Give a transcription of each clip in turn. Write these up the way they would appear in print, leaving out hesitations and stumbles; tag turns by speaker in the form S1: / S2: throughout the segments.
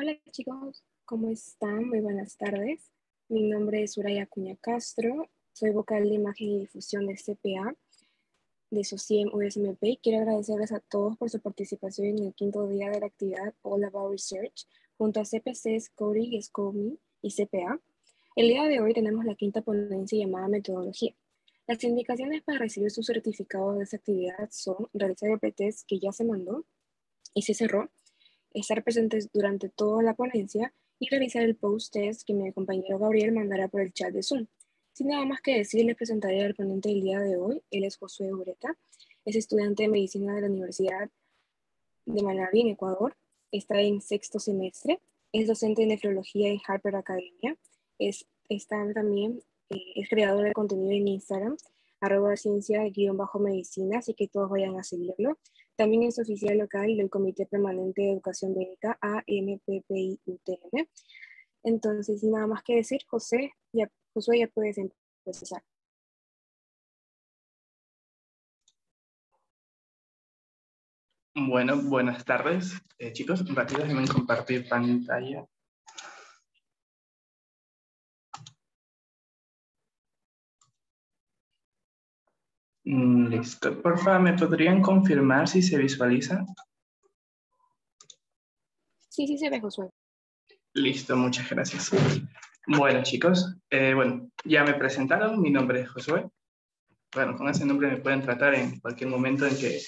S1: Hola chicos, ¿cómo están? Muy buenas tardes. Mi nombre es Soraya Acuña Castro, soy vocal de imagen y difusión de CPA, de SOCIEM USMP, y quiero agradecerles a todos por su participación en el quinto día de la actividad All About Research, junto a CPCs, Cody, SCOMI y CPA. El día de hoy tenemos la quinta ponencia llamada Metodología. Las indicaciones para recibir su certificado de esta actividad son realizar el pretest que ya se mandó y se cerró, estar presentes durante toda la ponencia y realizar el post-test que mi compañero Gabriel mandará por el chat de Zoom. Sin nada más que decir, les presentaré al ponente del día de hoy. Él es Josué Ureta, es estudiante de medicina de la Universidad de Manabí, en Ecuador. Está en sexto semestre, es docente de nefrología en Harper Academia, es creador de contenido en Instagram, @ciencia_medicina, así que todos vayan a seguirlo. También es oficial local del Comité Permanente de Educación Médica AMPPI-UTM. Entonces, sin nada más que decir, Josué, ya puedes empezar.
S2: Bueno, buenas tardes, chicos. Rápido, déjenme compartir pantalla. Listo. Por favor, ¿me podrían confirmar si se visualiza?
S1: Sí, se ve, Josué.
S2: Listo, muchas gracias. Bueno, chicos, ya me presentaron. Mi nombre es Josué. Bueno, con ese nombre me pueden tratar en cualquier momento en que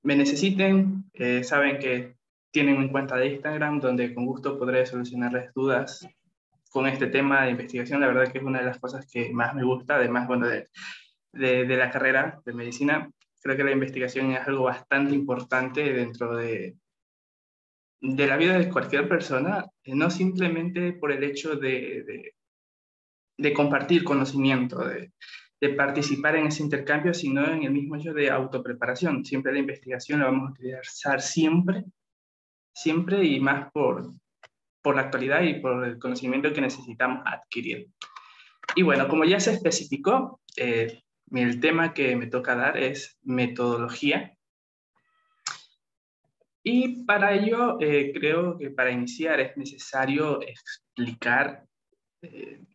S2: me necesiten. Saben que tienen mi cuenta de Instagram, donde con gusto podré solucionarles dudas con este tema de investigación. La verdad que es una de las cosas que más me gusta, además, bueno, de la carrera de medicina. Creo que la investigación es algo bastante importante dentro de la vida de cualquier persona, no simplemente por el hecho de compartir conocimiento, de participar en ese intercambio, sino en el mismo hecho de autopreparación. Siempre la investigación la vamos a utilizar siempre, siempre y más por la actualidad y por el conocimiento que necesitamos adquirir. Y bueno, como ya se especificó, el tema que me toca dar es metodología. Y para ello, creo que para iniciar es necesario explicar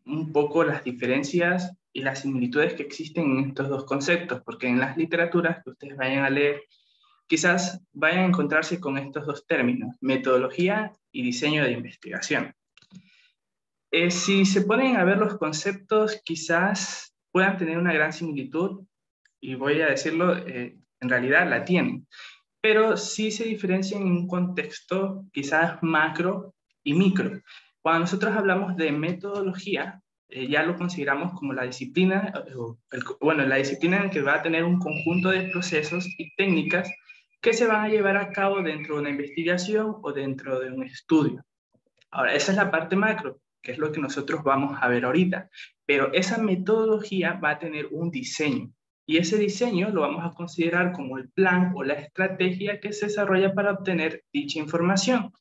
S2: un poco las diferencias y las similitudes que existen en estos dos conceptos, porque en las literaturas que ustedes vayan a leer, quizás vayan a encontrarse con estos dos términos, metodología y diseño de investigación. Si se ponen a ver los conceptos, quizás puedan tener una gran similitud, y voy a decirlo, en realidad la tienen, pero sí se diferencian en un contexto quizás macro y micro. Cuando nosotros hablamos de metodología, ya lo consideramos como la disciplina, la disciplina en que va a tener un conjunto de procesos y técnicas que se van a llevar a cabo dentro de una investigación o dentro de un estudio. Ahora, esa es la parte macro, que es lo que nosotros vamos a ver ahorita, pero esa metodología va a tener un diseño, y ese diseño lo vamos a considerar como el plan o la estrategia que se desarrolla para obtener dicha información.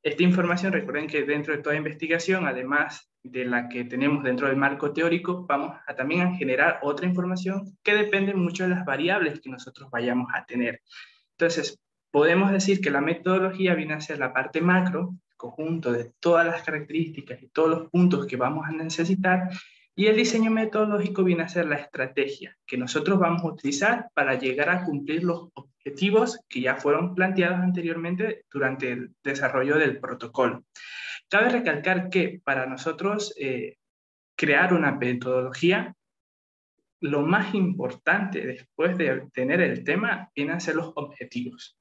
S2: Esta información, recuerden que dentro de toda investigación, además de la que tenemos dentro del marco teórico, vamos a también a generar otra información que depende mucho de las variables que nosotros vayamos a tener. Entonces, podemos decir que la metodología viene a ser la parte macro, conjunto de todas las características y todos los puntos que vamos a necesitar, y el diseño metodológico viene a ser la estrategia que nosotros vamos a utilizar para llegar a cumplir los objetivos que ya fueron planteados anteriormente durante el desarrollo del protocolo. Cabe recalcar que para nosotros crear una metodología, lo más importante después de tener el tema viene a ser los objetivos.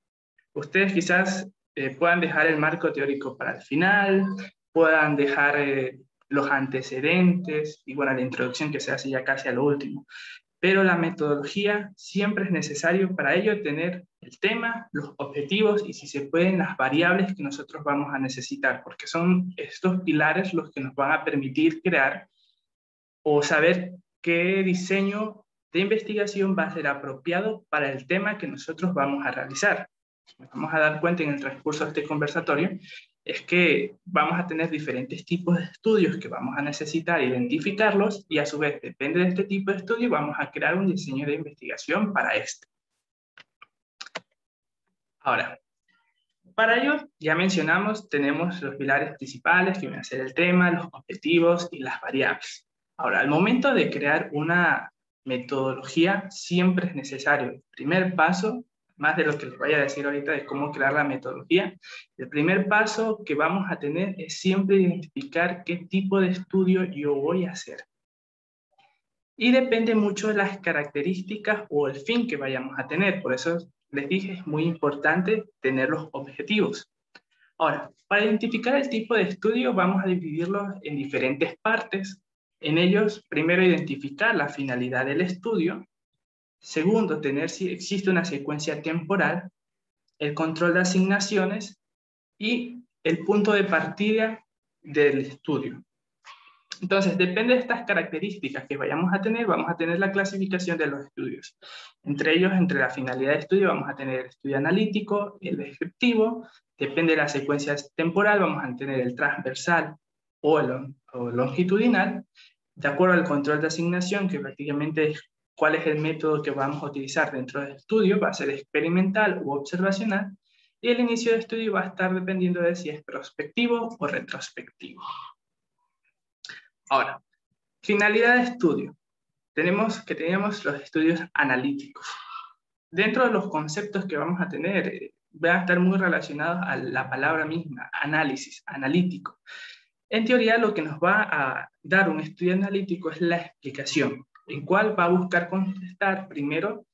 S2: Ustedes quizás puedan dejar el marco teórico para el final, puedan dejar los antecedentes y bueno, la introducción que se hace ya casi a lo último. Pero la metodología siempre es necesario para ello tener el tema, los objetivos y si se pueden las variables que nosotros vamos a necesitar, porque son estos pilares los que nos van a permitir crear o saber qué diseño de investigación va a ser apropiado para el tema que nosotros vamos a realizar. Nos vamos a dar cuenta en el transcurso de este conversatorio es que vamos a tener diferentes tipos de estudios que vamos a necesitar identificarlos y a su vez, depende de este tipo de estudio, vamos a crear un diseño de investigación para este. Ahora, Para ello, ya mencionamos, tenemos los pilares principales, que van a ser el tema, los objetivos y las variables. Ahora, al momento de crear una metodología, siempre es necesario el primer paso, más de lo que les voy a decir ahorita de cómo crear la metodología, el primer paso que vamos a tener es siempre identificar qué tipo de estudio yo voy a hacer. Y depende mucho de las características o el fin que vayamos a tener. Por eso les dije, es muy importante tener los objetivos. Ahora, para identificar el tipo de estudio vamos a dividirlos en diferentes partes. En ellos, primero identificar la finalidad del estudio. Segundo, tener si existe una secuencia temporal, el control de asignaciones y el punto de partida del estudio. Entonces, depende de estas características que vayamos a tener la clasificación de los estudios. Entre ellos, entre la finalidad de estudio, vamos a tener el estudio analítico, el descriptivo, depende de la secuencia temporal, vamos a tener el transversal o el longitudinal, de acuerdo al control de asignación, que prácticamente es cuál es el método que vamos a utilizar dentro del estudio, va a ser experimental u observacional, y el inicio de estudio va a estar dependiendo de si es prospectivo o retrospectivo. Ahora, finalidad de estudio. Tenemos los estudios analíticos. Dentro de los conceptos que vamos a tener, van a estar muy relacionados a la palabra misma, análisis, analítico. En teoría, lo que nos va a dar un estudio analítico es la explicación, en cual va a buscar contestar primero,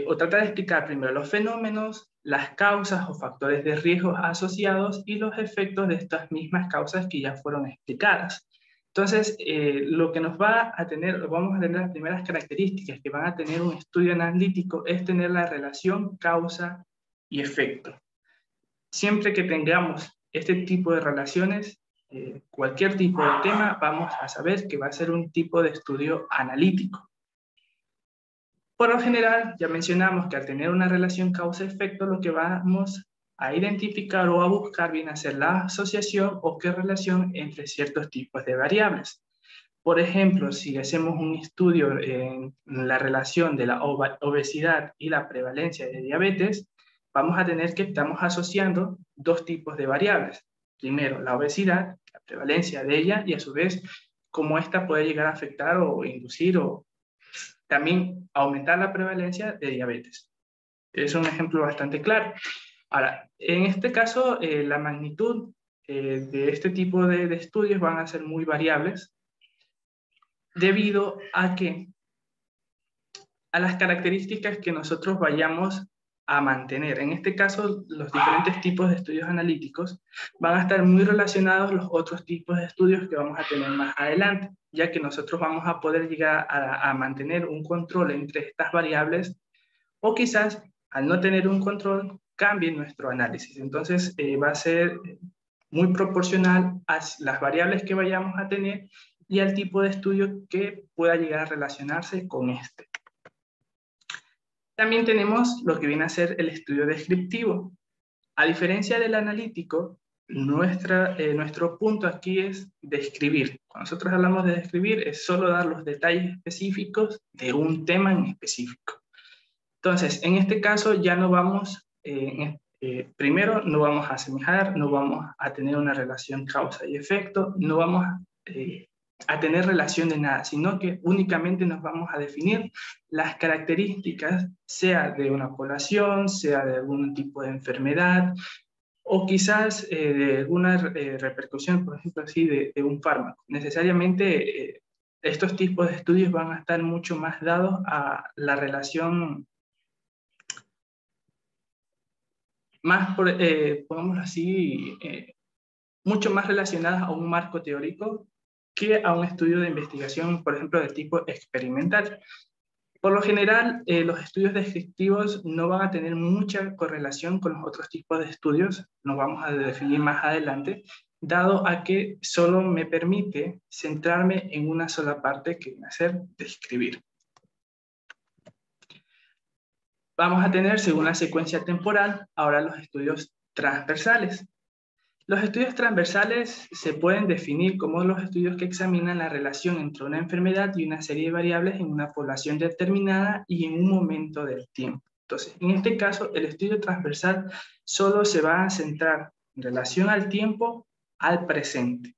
S2: o tratar de explicar primero los fenómenos, las causas o factores de riesgo asociados y los efectos de estas mismas causas que ya fueron explicadas. Entonces, lo que nos va a tener, vamos a tener las primeras características que van a tener un estudio analítico es tener la relación causa y efecto. Siempre que tengamos este tipo de relaciones, cualquier tipo de tema, vamos a saber que va a ser un tipo de estudio analítico. Por lo general, ya mencionamos que al tener una relación causa-efecto, lo que vamos a identificar o a buscar viene a ser la asociación o qué relación entre ciertos tipos de variables. Por ejemplo, si hacemos un estudio en la relación de la obesidad y la prevalencia de diabetes, vamos a tener que estamos asociando dos tipos de variables. Primero, la obesidad, la prevalencia de ella, y a su vez, cómo esta puede llegar a afectar o inducir o también aumentar la prevalencia de diabetes. Es un ejemplo bastante claro. Ahora, en este caso, la magnitud de este tipo de estudios van a ser muy variables debido a las características que nosotros vayamos a mantener. En este caso, los diferentes tipos de estudios analíticos van a estar muy relacionados a los otros tipos de estudios que vamos a tener más adelante, ya que nosotros vamos a poder llegar a mantener un control entre estas variables, o quizás al no tener un control cambie nuestro análisis. Entonces va a ser muy proporcional a las variables que vayamos a tener y al tipo de estudio que pueda llegar a relacionarse con este. También tenemos lo que viene a ser el estudio descriptivo. A diferencia del analítico, nuestro punto aquí es describir. Cuando nosotros hablamos de describir, es solo dar los detalles específicos de un tema en específico. Entonces, en este caso ya no vamos, primero no vamos a asemejar, no vamos a tener una relación causa y efecto, no vamos a tener relación de nada, sino que únicamente nos vamos a definir las características, sea de una población, sea de algún tipo de enfermedad, o quizás de alguna repercusión, por ejemplo, así, de un fármaco. Necesariamente estos tipos de estudios van a estar mucho más dados a la relación más, pongámoslo así, mucho más relacionadas a un marco teórico que a un estudio de investigación, por ejemplo, de tipo experimental. Por lo general, los estudios descriptivos no van a tener mucha correlación con los otros tipos de estudios, nos vamos a definir más adelante, dado a que solo me permite centrarme en una sola parte que viene a ser describir. Vamos a tener, según la secuencia temporal, ahora los estudios transversales. Los estudios transversales se pueden definir como los estudios que examinan la relación entre una enfermedad y una serie de variables en una población determinada y en un momento del tiempo. Entonces, en este caso, el estudio transversal solo se va a centrar en relación al tiempo, al presente,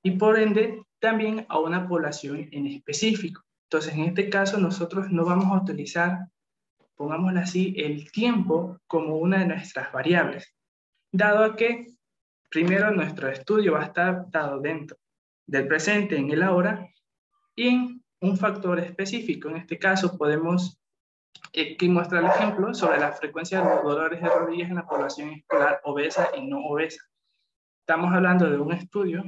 S2: y por ende también a una población en específico. Entonces, en este caso, nosotros no vamos a utilizar, pongámoslo así, el tiempo como una de nuestras variables, dado a que primero nuestro estudio va a estar dado dentro del presente, en el ahora, y en un factor específico. En este caso podemos aquí muestra el ejemplo sobre la frecuencia de los dolores de rodillas en la población escolar obesa y no obesa. Estamos hablando de un estudio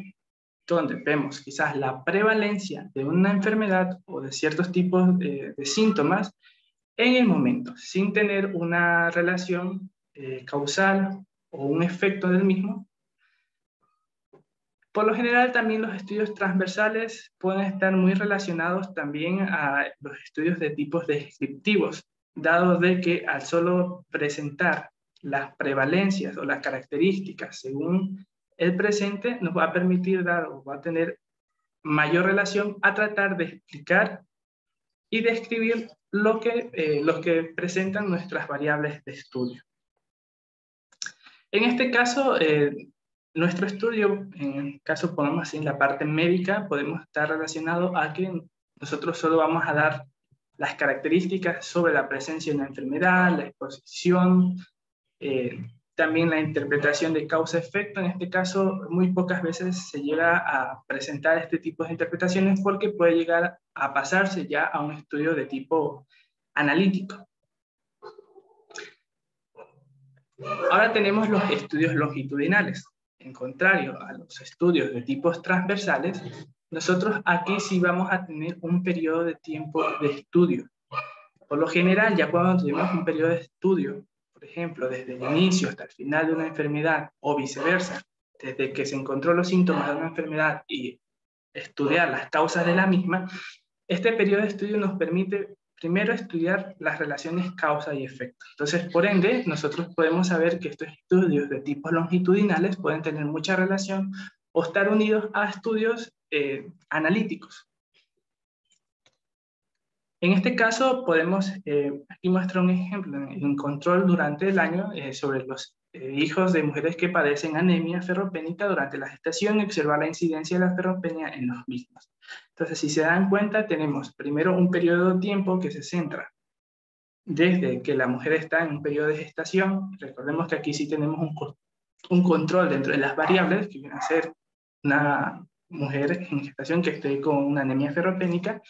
S2: donde vemos quizás la prevalencia de una enfermedad o de ciertos tipos de síntomas en el momento, sin tener una relación causal o un efecto del mismo. Por lo general, también los estudios transversales pueden estar muy relacionados también a los estudios de tipos descriptivos, dado de que al solo presentar las prevalencias o las características según el presente, nos va a permitir dar o va a tener mayor relación a tratar de explicar y describir lo que presentan nuestras variables de estudio. En este caso, nuestro estudio, en el caso ponemos así en la parte médica, podemos estar relacionado a que nosotros solo vamos a dar las características sobre la presencia de una enfermedad, la exposición, también la interpretación de causa-efecto. En este caso, muy pocas veces se llega a presentar este tipo de interpretaciones porque puede llegar a pasarse ya a un estudio de tipo analítico. Ahora tenemos los estudios longitudinales. En contrario a los estudios de tipos transversales, nosotros aquí sí vamos a tener un periodo de tiempo de estudio. Por lo general, ya cuando tenemos un periodo de estudio, por ejemplo, desde el inicio hasta el final de una enfermedad o viceversa, desde que se encontró los síntomas de una enfermedad y estudiar las causas de la misma, este periodo de estudio nos permite primero estudiar las relaciones causa y efecto. Entonces, por ende, nosotros podemos saber que estos estudios de tipos longitudinales pueden tener mucha relación o estar unidos a estudios analíticos. En este caso, podemos, aquí muestra un ejemplo, un control durante el año sobre los hijos de mujeres que padecen anemia ferropénica durante la gestación y observar la incidencia de la ferropenia en los mismos. Entonces, si se dan cuenta, tenemos primero un periodo de tiempo que se centra desde que la mujer está en un periodo de gestación. Recordemos que aquí sí tenemos un control dentro de las variables, que viene a ser una mujer en gestación que esté con una anemia ferropénica,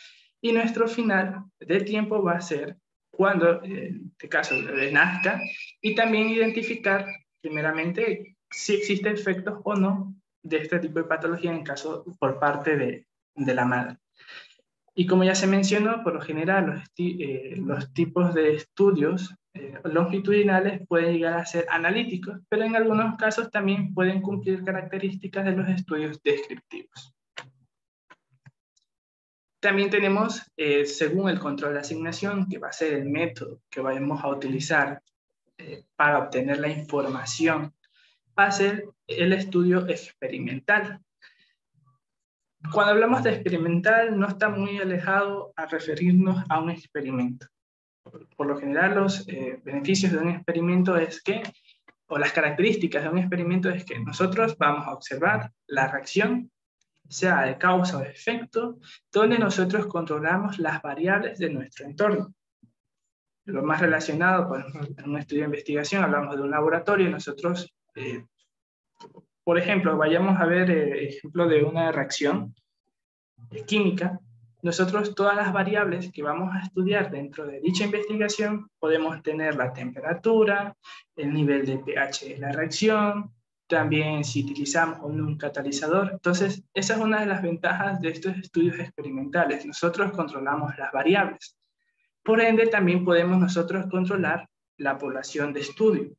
S2: y nuestro final de tiempo va a ser cuando, en este caso, el bebé nazca, y también identificar, primeramente, si existen efectos o no de este tipo de patología en caso por parte de la madre. Y como ya se mencionó, por lo general los tipos de estudios longitudinales pueden llegar a ser analíticos, pero en algunos casos también pueden cumplir características de los estudios descriptivos. También tenemos, según el control de asignación, que va a ser el método que vayamos a utilizar para obtener la información, va a ser el estudio experimental. Cuando hablamos de experimental, no está muy alejado a referirnos a un experimento. Por lo general, los beneficios de un experimento es que, o las características de un experimento es que nosotros vamos a observar la reacción, sea de causa o de efecto, donde nosotros controlamos las variables de nuestro entorno. Lo más relacionado con un estudio de investigación, hablamos de un laboratorio, nosotros, por ejemplo, vayamos a ver ejemplo de una reacción química. Nosotros todas las variables que vamos a estudiar dentro de dicha investigación podemos tener la temperatura, el nivel de pH de la reacción, también si utilizamos un catalizador. Entonces, esa es una de las ventajas de estos estudios experimentales. Nosotros controlamos las variables. Por ende, también podemos nosotros controlar la población de estudio.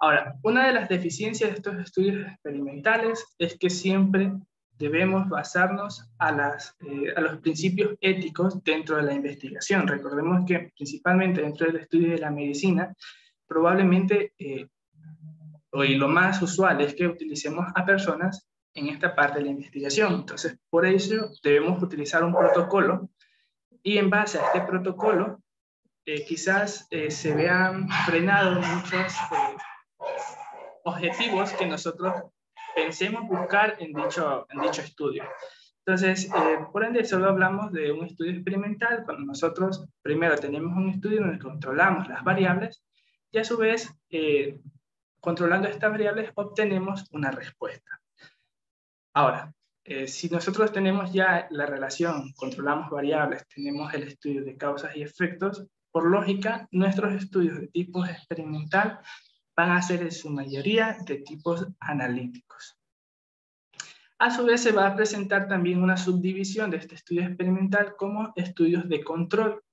S2: Ahora, una de las deficiencias de estos estudios experimentales es que siempre debemos basarnos a los principios éticos dentro de la investigación. Recordemos que principalmente dentro del estudio de la medicina, probablemente, y lo más usual es que utilicemos a personas en esta parte de la investigación. Entonces, por eso debemos utilizar un protocolo y en base a este protocolo quizás se vean frenados muchos objetivos que nosotros pensemos buscar en dicho estudio. Entonces, por ende, solo hablamos de un estudio experimental cuando nosotros primero tenemos un estudio donde controlamos las variables y a su vez, controlando estas variables, obtenemos una respuesta. Ahora, si nosotros tenemos ya la relación, controlamos variables, tenemos el estudio de causas y efectos, por lógica, nuestros estudios de tipo experimental van a ser en su mayoría de tipos analíticos. A su vez se va a presentar también una subdivisión de este estudio experimental como estudios de control.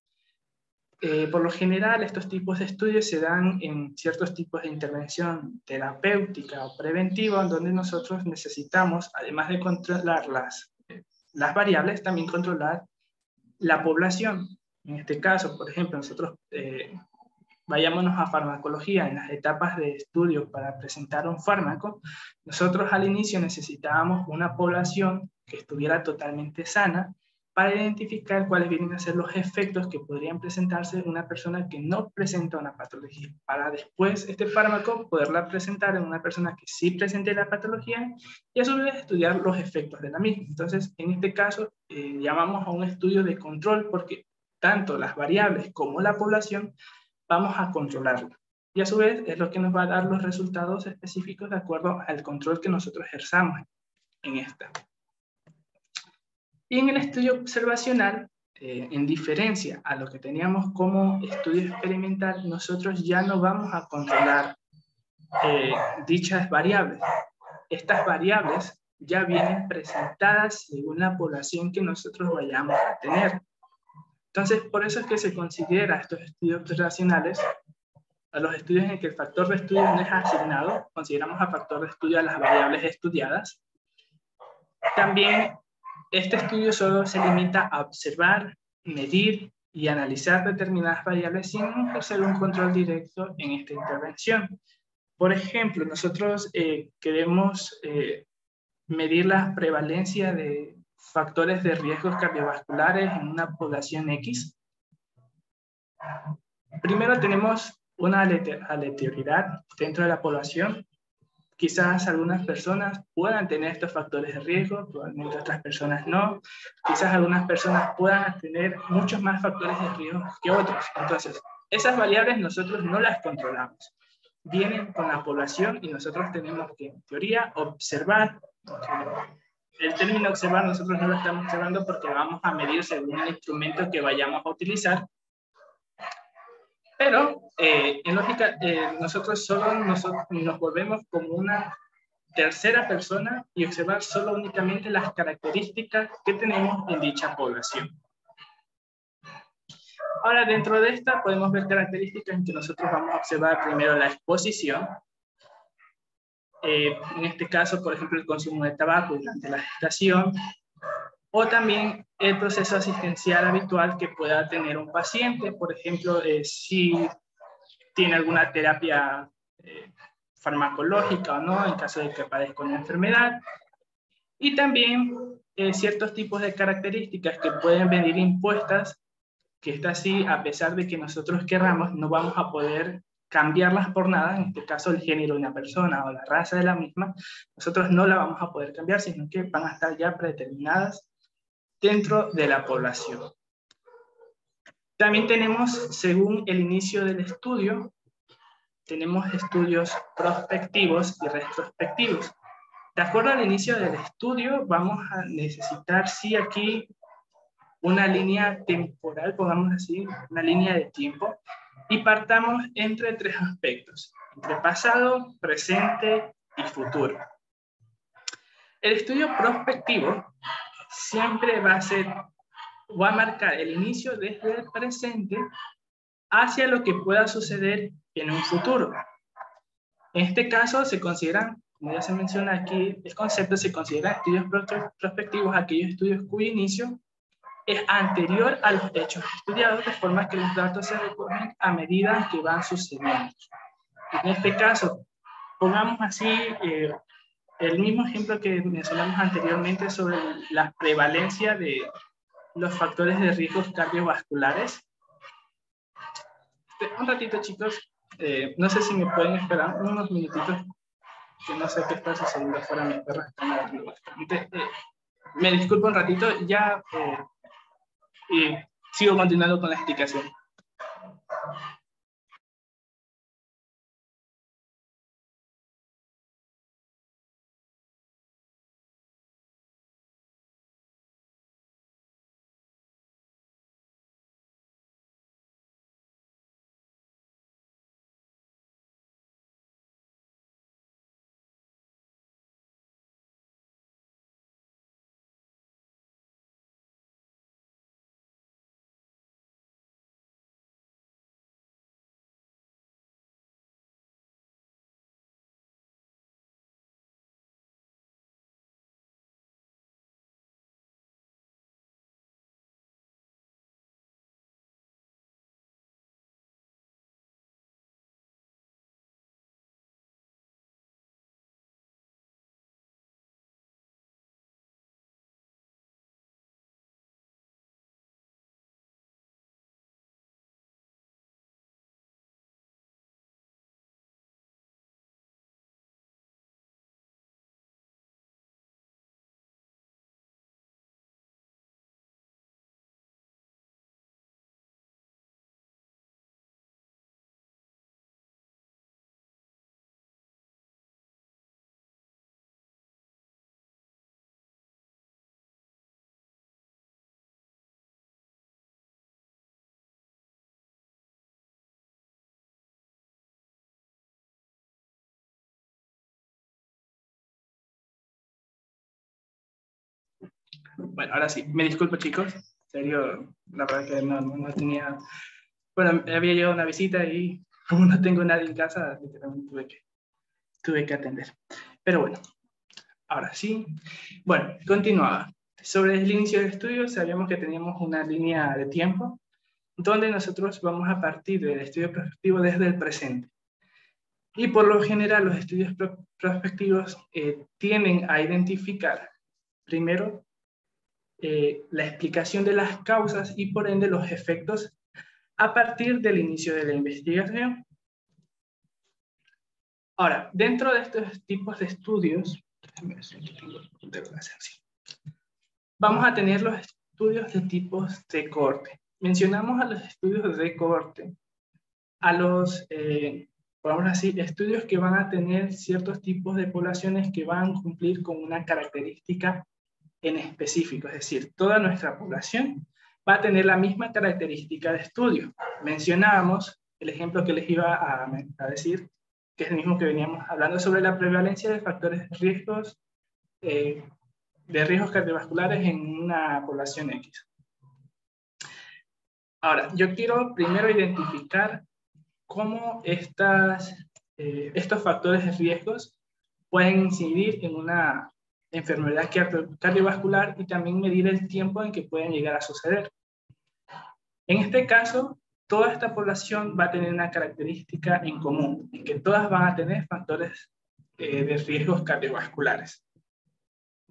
S2: Por lo general, estos tipos de estudios se dan en ciertos tipos de intervención terapéutica o preventiva, donde nosotros necesitamos, además de controlar las variables, también controlar la población. En este caso, por ejemplo, nosotros vayámonos a farmacología, en las etapas de estudio para presentar un fármaco, nosotros al inicio necesitábamos una población que estuviera totalmente sana para identificar cuáles vienen a ser los efectos que podrían presentarse en una persona que no presenta una patología, para después este fármaco poderla presentar en una persona que sí presente la patología y a su vez estudiar los efectos de la misma. Entonces, en este caso, llamamos a un estudio de control porque tanto las variables como la población vamos a controlarlo. Y a su vez es lo que nos va a dar los resultados específicos de acuerdo al control que nosotros ejerzamos en esta. Y en el estudio observacional, en diferencia a lo que teníamos como estudio experimental, nosotros ya no vamos a controlar dichas variables. Estas variables ya vienen presentadas según la población que nosotros vayamos a tener. Entonces, por eso es que se considera estos estudios observacionales a los estudios en que el factor de estudio no es asignado, consideramos al factor de estudio a las variables estudiadas. También este estudio solo se limita a observar, medir y analizar determinadas variables sin ejercer un control directo en esta intervención. Por ejemplo, nosotros queremos medir la prevalencia de factores de riesgos cardiovasculares en una población X. Primero tenemos una aleatoriedad dentro de la población. Quizás algunas personas puedan tener estos factores de riesgo, probablemente otras personas no. Quizás algunas personas puedan tener muchos más factores de riesgo que otros. Entonces, esas variables nosotros no las controlamos. Vienen con la población y nosotros tenemos que, en teoría, observar. El término observar nosotros no lo estamos observando porque vamos a medir según el instrumento que vayamos a utilizar. Pero, en lógica, nosotros solo nos volvemos como una tercera persona y observar solo únicamente las características que tenemos en dicha población. Ahora, dentro de esta podemos ver características en que nosotros vamos a observar primero la exposición. En este caso, por ejemplo, el consumo de tabaco durante la gestación, o también el proceso asistencial habitual que pueda tener un paciente, por ejemplo, si tiene alguna terapia farmacológica o no, en caso de que padezca una enfermedad, y también ciertos tipos de características que pueden venir impuestas, que estas sí, a pesar de que nosotros querramos, no vamos a poder cambiarlas por nada, en este caso el género de una persona o la raza de la misma, nosotros no la vamos a poder cambiar, sino que van a estar ya predeterminadas dentro de la población. También tenemos, según el inicio del estudio, tenemos estudios prospectivos y retrospectivos. De acuerdo al inicio del estudio, vamos a necesitar, sí, aquí una línea temporal, pongamos así, una línea de tiempo, y partamos entre tres aspectos, entre pasado, presente y futuro. El estudio prospectivo siempre va a marcar el inicio desde el presente hacia lo que pueda suceder en un futuro. En este caso se consideran, como ya se menciona aquí, el concepto se considera estudios prospectivos aquellos estudios cuyo inicio es anterior a los hechos estudiados, de forma que los datos se recogen a medida que van sucediendo. En este caso, pongamos así el mismo ejemplo que mencionamos anteriormente sobre la prevalencia de los factores de riesgos cardiovasculares. Un ratito, chicos. No sé si me pueden esperar unos minutitos, que no sé qué está sucediendo afuera. Mis perros están ladrando bastante. Me disculpo un ratito, ya y sigo continuando con la explicación. Bueno, ahora sí, me disculpo, chicos. En serio, la verdad que no tenía... Bueno, había llegado una visita y como no tengo nadie en casa, literalmente tuve que atender. Pero bueno, ahora sí. Bueno, continuaba. Sobre el inicio del estudio, sabíamos que teníamos una línea de tiempo donde nosotros vamos a partir del estudio prospectivo desde el presente. Y por lo general, los estudios prospectivos tienden a identificar primero la explicación de las causas y por ende los efectos a partir del inicio de la investigación. Ahora, dentro de estos tipos de estudios, vamos a tener los estudios de tipos de corte. Mencionamos a los estudios de corte, a los, podemos decir, estudios que van a tener ciertos tipos de poblaciones que van a cumplir con una característica en específico, es decir, toda nuestra población va a tener la misma característica de estudio. Mencionábamos el ejemplo que les iba a decir, que es el mismo que veníamos hablando sobre la prevalencia de factores de riesgos cardiovasculares en una población X. Ahora, yo quiero primero identificar cómo estos factores de riesgos pueden incidir en una enfermedad cardiovascular y también medir el tiempo en que pueden llegar a suceder. En este caso, toda esta población va a tener una característica en común, en que todas van a tener factores de riesgos cardiovasculares.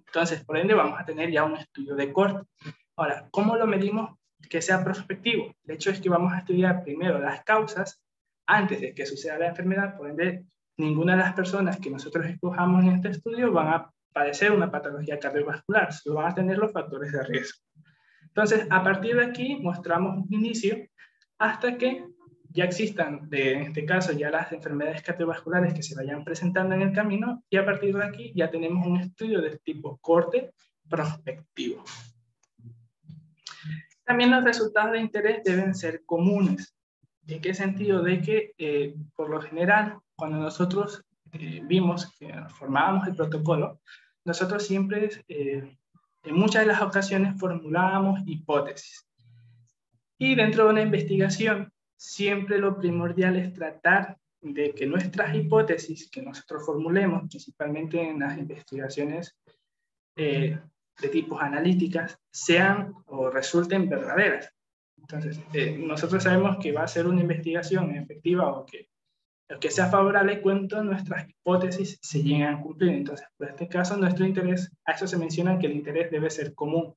S2: Entonces, por ende, vamos a tener ya un estudio de corte. Ahora, ¿cómo lo medimos que sea prospectivo? El hecho es que vamos a estudiar primero las causas antes de que suceda la enfermedad. Por ende, ninguna de las personas que nosotros escojamos en este estudio van a padecer una patología cardiovascular, solo van a tener los factores de riesgo. Entonces, a partir de aquí, mostramos un inicio hasta que ya existan, en este caso, ya las enfermedades cardiovasculares que se vayan presentando en el camino, y a partir de aquí ya tenemos un estudio de tipo corte prospectivo. También los resultados de interés deben ser comunes. ¿En qué sentido? De que, por lo general, cuando nosotros vimos que formábamos el protocolo, nosotros siempre, en muchas de las ocasiones, formulábamos hipótesis. Y dentro de una investigación, siempre lo primordial es tratar de que nuestras hipótesis que nosotros formulemos, principalmente en las investigaciones de tipos analíticas, sean o resulten verdaderas. Entonces, nosotros sabemos que va a ser una investigación efectiva o que sea favorable cuando nuestras hipótesis se lleguen a cumplir. Entonces, por este caso, nuestro interés, a eso se menciona que el interés debe ser común.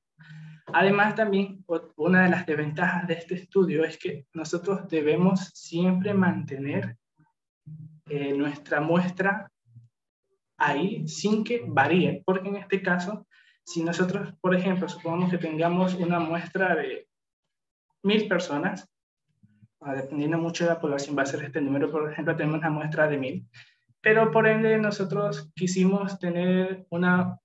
S2: Además, también una de las desventajas de este estudio es que nosotros debemos siempre mantener nuestra muestra ahí sin que varíe, porque en este caso, si nosotros, por ejemplo, supongamos que tengamos una muestra de 1000 personas, dependiendo mucho de la población va a ser este número, por ejemplo, tenemos una muestra de 1000, pero por ende nosotros quisimos tener una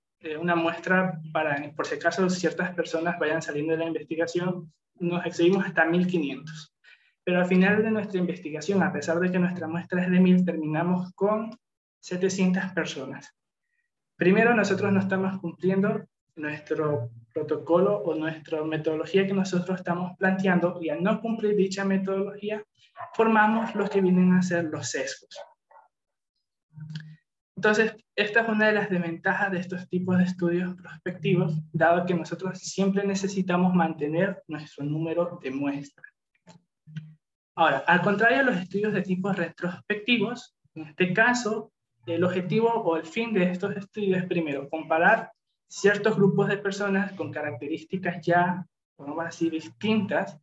S2: muestra para, por si acaso ciertas personas vayan saliendo de la investigación, nos excedimos hasta 1500. Pero al final de nuestra investigación, a pesar de que nuestra muestra es de 1000, terminamos con 700 personas. Primero, nosotros no estamos cumpliendo nuestro protocolo o nuestra metodología que nosotros estamos planteando, y al no cumplir dicha metodología, formamos lo que vienen a ser los sesgos. Entonces, esta es una de las desventajas de estos tipos de estudios prospectivos, dado que nosotros siempre necesitamos mantener nuestro número de muestras. Ahora, al contrario de los estudios de tipo retrospectivos, en este caso, el objetivo o el fin de estos estudios es primero comparar ciertos grupos de personas con características ya, vamos a decir, distintas,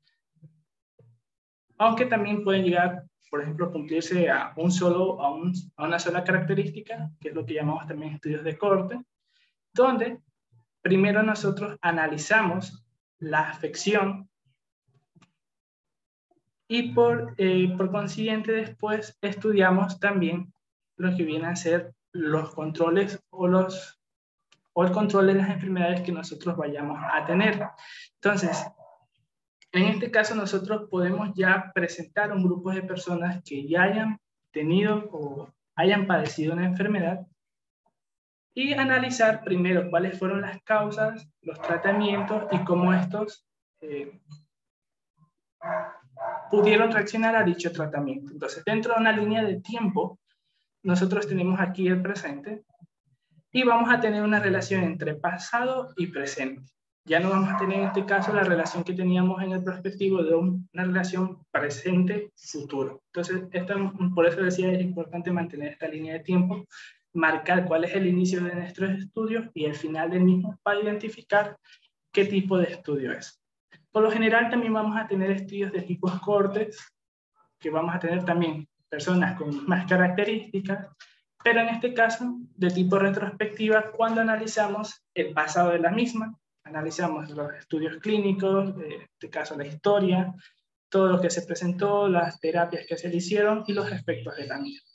S2: aunque también pueden llegar, por ejemplo, a cumplirse a una sola característica, que es lo que llamamos también estudios de corte, donde primero nosotros analizamos la afección y por consiguiente después estudiamos también lo que vienen a ser los controles o el control de las enfermedades que nosotros vayamos a tener. Entonces, en este caso nosotros podemos ya presentar un grupo de personas que ya hayan tenido o hayan padecido una enfermedad y analizar primero cuáles fueron las causas, los tratamientos y cómo estos pudieron reaccionar a dicho tratamiento. Entonces, dentro de una línea de tiempo, nosotros tenemos aquí el presente y vamos a tener una relación entre pasado y presente. Ya no vamos a tener en este caso la relación que teníamos en el prospectivo de una relación presente-futuro. Entonces, por eso decía, es importante mantener esta línea de tiempo, marcar cuál es el inicio de nuestros estudios y el final del mismo para identificar qué tipo de estudio es. Por lo general también vamos a tener estudios de tipos cortes, que vamos a tener también personas con más características, pero en este caso de tipo retrospectiva, cuando analizamos el pasado de la misma, analizamos los estudios clínicos, en este caso la historia, todo lo que se presentó, las terapias que se le hicieron y los efectos de la misma.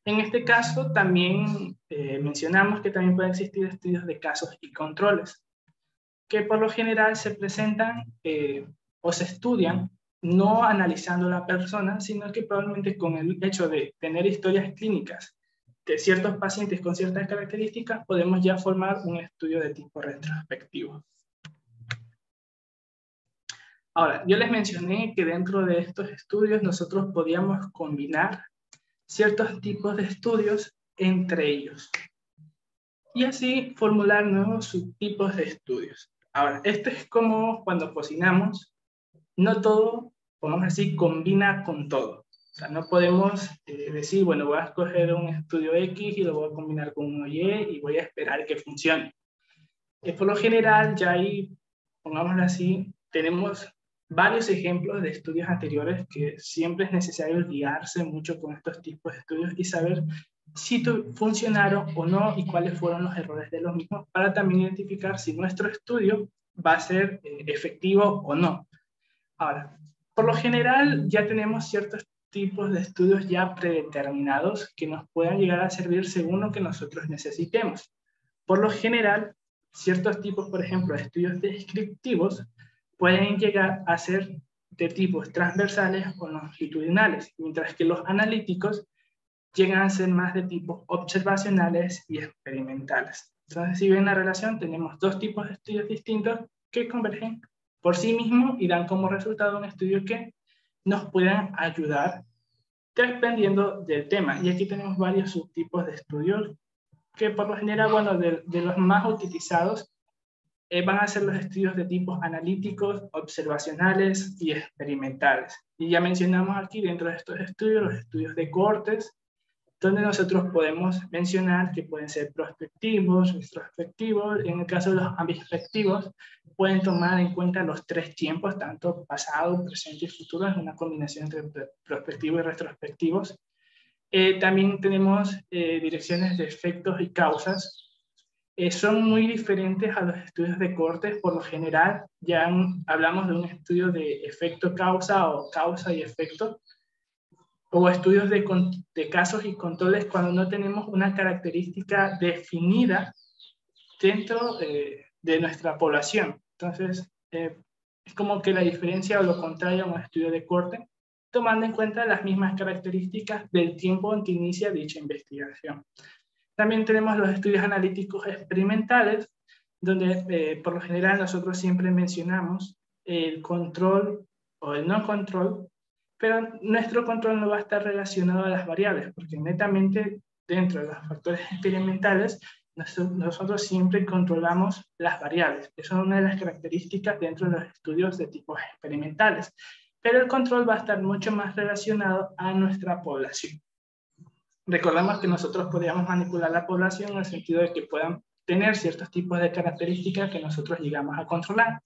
S2: En este caso también mencionamos que también pueden existir estudios de casos y controles, que por lo general se presentan o se estudian no analizando a la persona, sino que probablemente con el hecho de tener historias clínicas de ciertos pacientes con ciertas características, podemos ya formar un estudio de tipo retrospectivo. Ahora, yo les mencioné que dentro de estos estudios nosotros podíamos combinar ciertos tipos de estudios entre ellos y así formular nuevos subtipos de estudios. Ahora, esto es como cuando cocinamos, no todo, podemos decir, combina con todo. O sea, no podemos decir, bueno, voy a escoger un estudio X y lo voy a combinar con uno Y y voy a esperar que funcione. Por lo general, ya ahí, pongámoslo así, tenemos varios ejemplos de estudios anteriores que siempre es necesario guiarse mucho con estos tipos de estudios y saber si funcionaron o no y cuáles fueron los errores de los mismos para también identificar si nuestro estudio va a ser efectivo o no. Ahora, por lo general ya tenemos ciertos tipos de estudios ya predeterminados que nos puedan llegar a servir según lo que nosotros necesitemos. Por lo general, ciertos tipos, por ejemplo, de estudios descriptivos pueden llegar a ser de tipos transversales o longitudinales, mientras que los analíticos llegan a ser más de tipos observacionales y experimentales. Entonces, si ven la relación, tenemos dos tipos de estudios distintos que convergen por sí mismos y dan como resultado un estudio que nos puedan ayudar dependiendo del tema. Y aquí tenemos varios subtipos de estudios que por lo general, bueno, de los más utilizados van a ser los estudios de tipos analíticos, observacionales y experimentales. Y ya mencionamos aquí dentro de estos estudios los estudios de cortes, donde nosotros podemos mencionar que pueden ser prospectivos, retrospectivos. En el caso de los ambispeectivos, pueden tomar en cuenta los 3 tiempos, tanto pasado, presente y futuro, es una combinación entre prospectivos y retrospectivos. También tenemos direcciones de efectos y causas. Son muy diferentes a los estudios de cortes. Por lo general, ya hablamos de un estudio de efecto-causa o causa y efecto, o estudios de casos y controles cuando no tenemos una característica definida dentro de nuestra población. Entonces, es como que la diferencia o lo contrario a un estudio de corte, tomando en cuenta las mismas características del tiempo en que inicia dicha investigación. También tenemos los estudios analíticos experimentales, donde por lo general nosotros siempre mencionamos el control o el no control, pero nuestro control no va a estar relacionado a las variables, porque netamente dentro de los factores experimentales nosotros siempre controlamos las variables. Eso es una de las características dentro de los estudios de tipos experimentales, pero el control va a estar mucho más relacionado a nuestra población. Recordamos que nosotros podríamos manipular la población en el sentido de que puedan tener ciertos tipos de características que nosotros llegamos a controlar.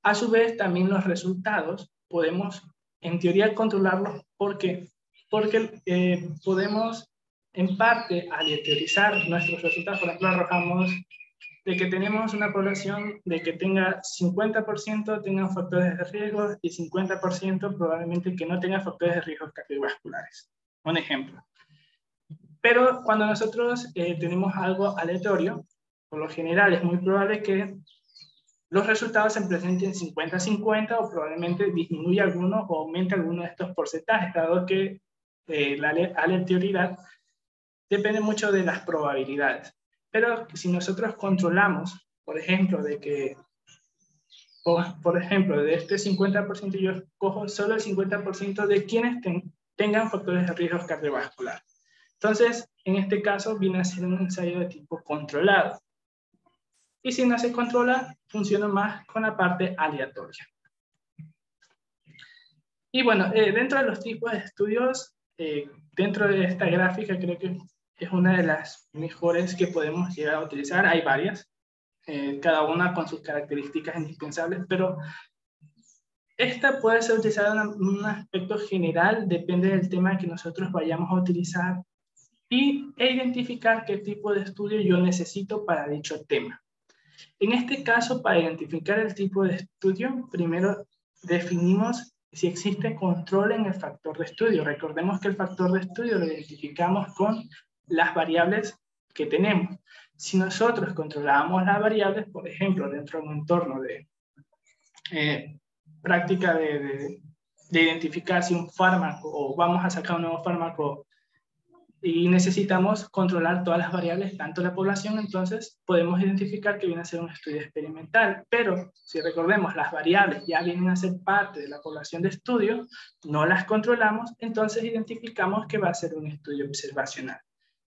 S2: A su vez, también los resultados podemos, en teoría, controlarlos. ¿Por qué? Porque podemos, en parte, aleatorizar nuestros resultados. Por ejemplo, arrojamos de que tenemos una población de que tenga 50% tengan factores de riesgo y 50% probablemente que no tenga factores de riesgo cardiovasculares. Un ejemplo. Pero cuando nosotros tenemos algo aleatorio, por lo general es muy probable que los resultados se presenten 50-50 o probablemente disminuya alguno o aumente alguno de estos porcentajes, dado que la aleatoriedad depende mucho de las probabilidades. Pero si nosotros controlamos, por ejemplo, de que, por ejemplo, de este 50% yo cojo solo el 50% de quienes tengan factores de riesgo cardiovascular. Entonces, en este caso, viene a ser un ensayo de tipo controlado. Y si no se controla, funciona más con la parte aleatoria. Y bueno, dentro de los tipos de estudios, dentro de esta gráfica, creo que es una de las mejores que podemos llegar a utilizar. Hay varias, cada una con sus características indispensables, pero esta puede ser utilizada en un aspecto general, depende del tema que nosotros vayamos a utilizar, e identificar qué tipo de estudio yo necesito para dicho tema. En este caso, para identificar el tipo de estudio, primero definimos si existe control en el factor de estudio. Recordemos que el factor de estudio lo identificamos con las variables que tenemos. Si nosotros controlamos las variables, por ejemplo, dentro de un entorno de práctica de identificar si un fármaco o vamos a sacar un nuevo fármaco y necesitamos controlar todas las variables, tanto la población, entonces podemos identificar que viene a ser un estudio experimental. Pero si recordemos, las variables ya vienen a ser parte de la población de estudio, no las controlamos, entonces identificamos que va a ser un estudio observacional.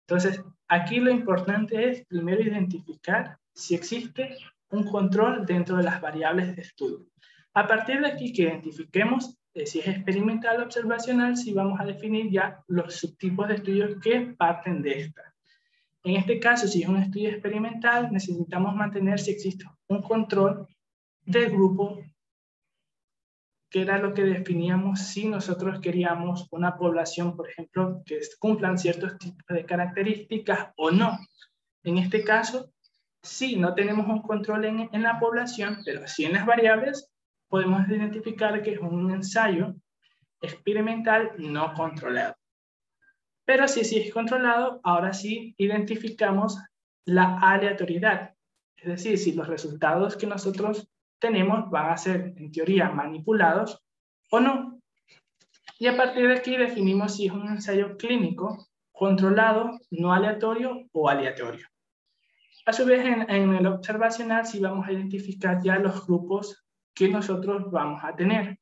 S2: Entonces, aquí lo importante es primero identificar si existe un control dentro de las variables de estudio. A partir de aquí que identifiquemos si es experimental o observacional, si vamos a definir ya los subtipos de estudios que parten de esta. En este caso, si es un estudio experimental, necesitamos mantener si existe un control del grupo, que era lo que definíamos si nosotros queríamos una población, por ejemplo, que cumplan ciertos tipos de características o no. En este caso, sí, no tenemos un control en la población, pero sí en las variables, podemos identificar que es un ensayo experimental no controlado. Pero si sí es controlado, ahora sí identificamos la aleatoriedad. Es decir, si los resultados que nosotros tenemos van a ser, en teoría, manipulados o no. Y a partir de aquí definimos si es un ensayo clínico, controlado, no aleatorio o aleatorio. A su vez, en el observacional sí vamos a identificar ya los grupos que nosotros vamos a tener.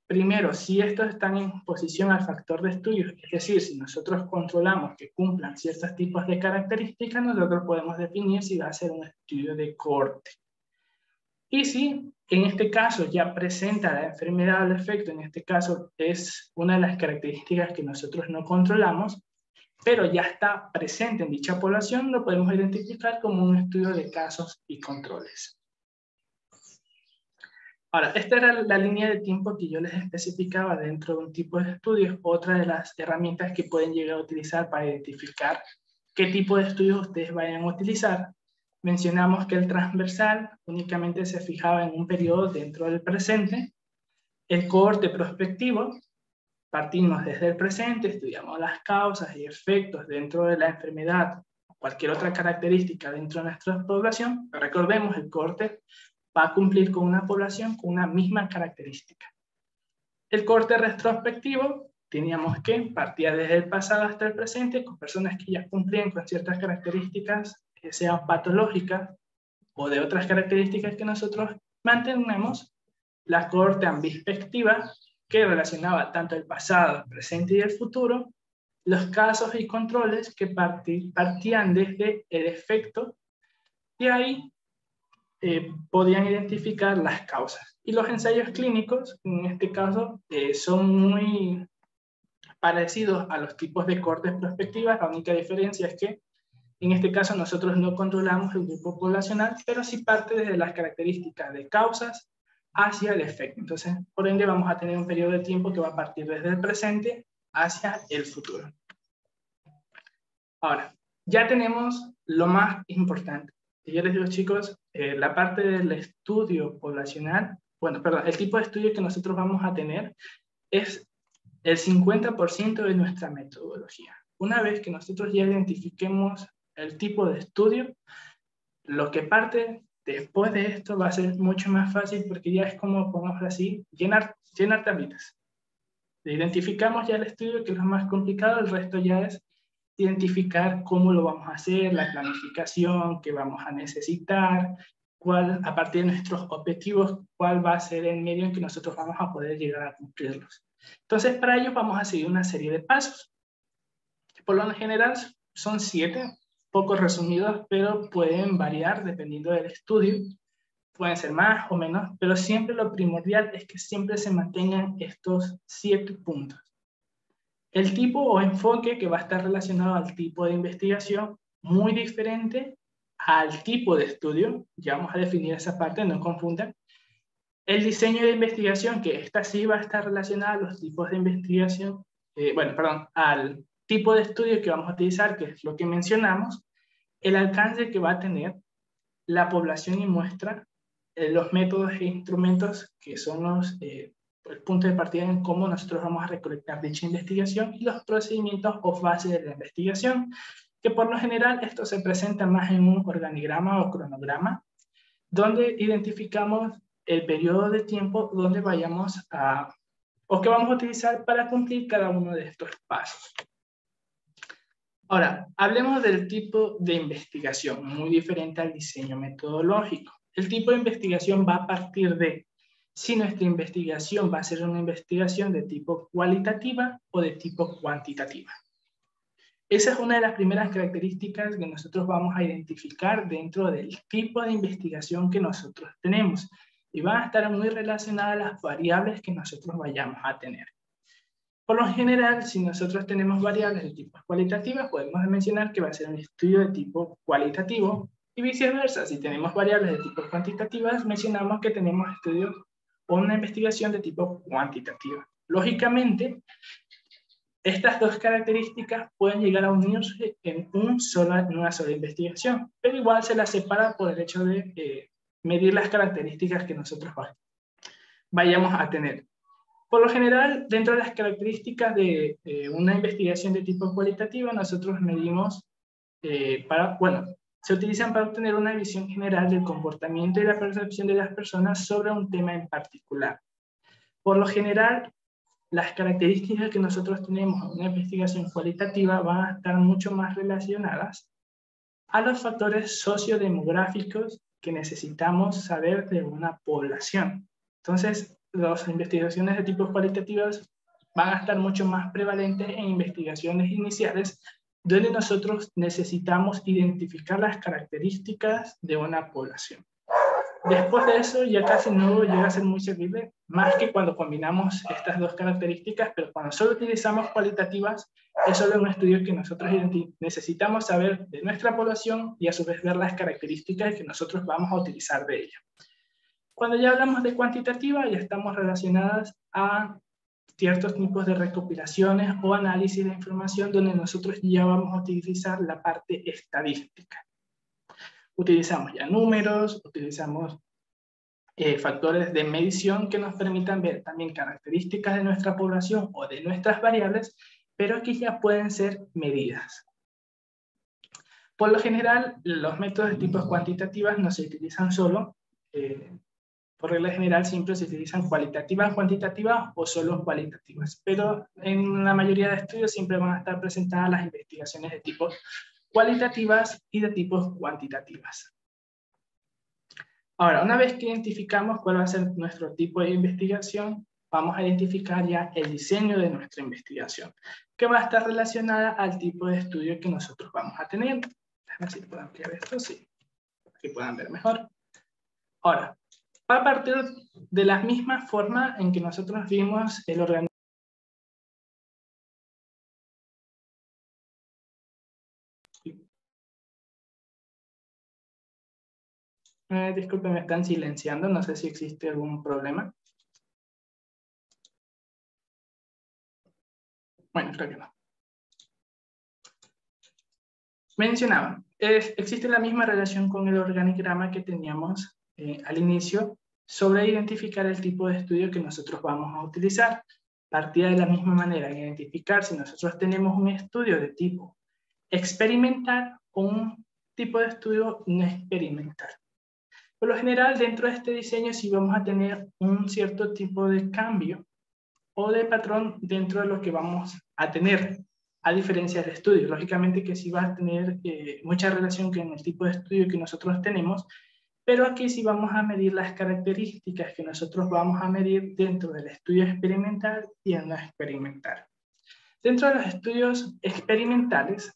S2: Primero, si estos están en oposición al factor de estudio, es decir, si nosotros controlamos que cumplan ciertos tipos de características, nosotros podemos definir si va a ser un estudio de corte. Y si en este caso ya presenta la enfermedad o el efecto, en este caso es una de las características que nosotros no controlamos, pero ya está presente en dicha población, lo podemos identificar como un estudio de casos y controles. Ahora, esta era la línea de tiempo que yo les especificaba dentro de un tipo de estudios. Otra de las herramientas que pueden llegar a utilizar para identificar qué tipo de estudios ustedes vayan a utilizar. Mencionamos que el transversal únicamente se fijaba en un periodo dentro del presente. El cohorte prospectivo, partimos desde el presente, estudiamos las causas y efectos dentro de la enfermedad, o cualquier otra característica dentro de nuestra población. Pero recordemos, el cohorte va a cumplir con una población con una misma característica. El cohorte retrospectivo, teníamos que partía desde el pasado hasta el presente con personas que ya cumplían con ciertas características que sean patológicas o de otras características que nosotros mantenemos. La cohorte ambispectiva, que relacionaba tanto el pasado, el presente y el futuro. Los casos y controles que partían desde el efecto, y ahí podían identificar las causas. Y los ensayos clínicos, en este caso, son muy parecidos a los tipos de cohortes prospectivas. La única diferencia es que en este caso nosotros no controlamos el grupo poblacional, pero sí parte desde las características de causas hacia el efecto. Entonces, por ende, vamos a tener un periodo de tiempo que va a partir desde el presente hacia el futuro. Ahora, ya tenemos lo más importante. Y yo les digo, chicos, la parte del estudio poblacional, bueno, perdón, el tipo de estudio que nosotros vamos a tener es el 50% de nuestra metodología. Una vez que nosotros ya identifiquemos el tipo de estudio, lo que parte después de esto va a ser mucho más fácil porque ya es como, pongámoslo así, llenar tablitas. Identificamos ya el estudio, que es lo más complicado, el resto ya es identificar cómo lo vamos a hacer, la planificación que vamos a necesitar, cuál, a partir de nuestros objetivos, cuál va a ser el medio en que nosotros vamos a poder llegar a cumplirlos. Entonces, para ello vamos a seguir una serie de pasos. Por lo general son 7, poco resumidos, pero pueden variar dependiendo del estudio. Pueden ser más o menos, pero siempre lo primordial es que siempre se mantengan estos 7 puntos. El tipo o enfoque que va a estar relacionado al tipo de investigación, muy diferente al tipo de estudio. Ya vamos a definir esa parte, no confundan. El diseño de investigación, que esta sí va a estar relacionada a los tipos de investigación, al tipo de estudio que vamos a utilizar, que es lo que mencionamos, el alcance que va a tener la población y muestra, los métodos e instrumentos que son el punto de partida en cómo nosotros vamos a recolectar dicha investigación, y los procedimientos o fases de la investigación, que por lo general esto se presenta más en un organigrama o cronograma, donde identificamos el periodo de tiempo donde vayamos a, o que vamos a utilizar para cumplir cada uno de estos pasos. Ahora, hablemos del tipo de investigación, muy diferente al diseño metodológico. El tipo de investigación va a partir de si nuestra investigación va a ser una investigación de tipo cualitativa o de tipo cuantitativa. Esa es una de las primeras características que nosotros vamos a identificar dentro del tipo de investigación que nosotros tenemos, y van a estar muy relacionadas las variables que nosotros vayamos a tener. Por lo general, si nosotros tenemos variables de tipo cualitativas, podemos mencionar que va a ser un estudio de tipo cualitativo, y viceversa, si tenemos variables de tipo cuantitativas, mencionamos que tenemos estudios o una investigación de tipo cuantitativa. Lógicamente, estas dos características pueden llegar a unirse en una sola investigación, pero igual se las separa por el hecho de medir las características que nosotros vayamos a tener. Por lo general, dentro de las características de una investigación de tipo cualitativa, nosotros medimos se utilizan para obtener una visión general del comportamiento y la percepción de las personas sobre un tema en particular. Por lo general, las características que nosotros tenemos en una investigación cualitativa van a estar mucho más relacionadas a los factores sociodemográficos que necesitamos saber de una población. Entonces, las investigaciones de tipo cualitativas van a estar mucho más prevalentes en investigaciones iniciales, donde nosotros necesitamos identificar las características de una población. Después de eso ya casi no llega a ser muy servible, más que cuando combinamos estas dos características, pero cuando solo utilizamos cualitativas, es solo un estudio que nosotros necesitamos saber de nuestra población y a su vez ver las características que nosotros vamos a utilizar de ella. Cuando ya hablamos de cuantitativa, ya estamos relacionadas a ciertos tipos de recopilaciones o análisis de información donde nosotros ya vamos a utilizar la parte estadística. Utilizamos ya números, utilizamos factores de medición que nos permitan ver también características de nuestra población o de nuestras variables, pero que ya pueden ser medidas. Por lo general, los métodos de tipos cuantitativas no se utilizan solo, por regla general siempre se utilizan cualitativas, cuantitativas o solo cualitativas, pero en la mayoría de estudios siempre van a estar presentadas las investigaciones de tipos cualitativas y de tipos cuantitativas. Ahora, una vez que identificamos cuál va a ser nuestro tipo de investigación, vamos a identificar ya el diseño de nuestra investigación, que va a estar relacionada al tipo de estudio que nosotros vamos a tener. Déjame ver si puedo ampliar esto, sí, para que puedan ver mejor. Ahora, va a partir de la misma forma en que nosotros vimos el organismo. Disculpen, me están silenciando, no sé si existe algún problema. Bueno, creo que no. Mencionaba, existe la misma relación con el organigrama que teníamos al inicio sobre identificar el tipo de estudio que nosotros vamos a utilizar. Partía de la misma manera en identificar si nosotros tenemos un estudio de tipo experimental o un tipo de estudio no experimental. Por lo general, dentro de este diseño sí vamos a tener un cierto tipo de cambio o de patrón dentro de lo que vamos a tener, a diferencia del estudio. Lógicamente que sí va a tener mucha relación con el tipo de estudio que nosotros tenemos, pero aquí sí vamos a medir las características que nosotros vamos a medir dentro del estudio experimental y el no experimental. Dentro de los estudios experimentales,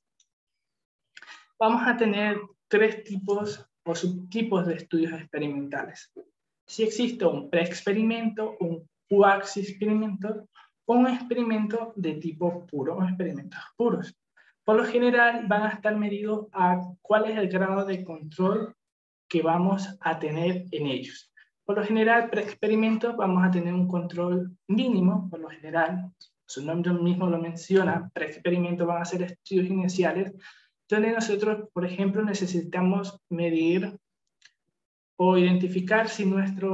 S2: vamos a tener tres tipos o subtipos de estudios experimentales. Si existe un preexperimento, un quasi-experimento o un experimento de tipo puro, o experimentos puros. Por lo general van a estar medidos a cuál es el grado de control que vamos a tener en ellos. Por lo general, preexperimentos vamos a tener un control mínimo, por lo general, su nombre mismo lo menciona, preexperimentos van a ser estudios iniciales, donde nosotros, por ejemplo, necesitamos medir o identificar si nuestra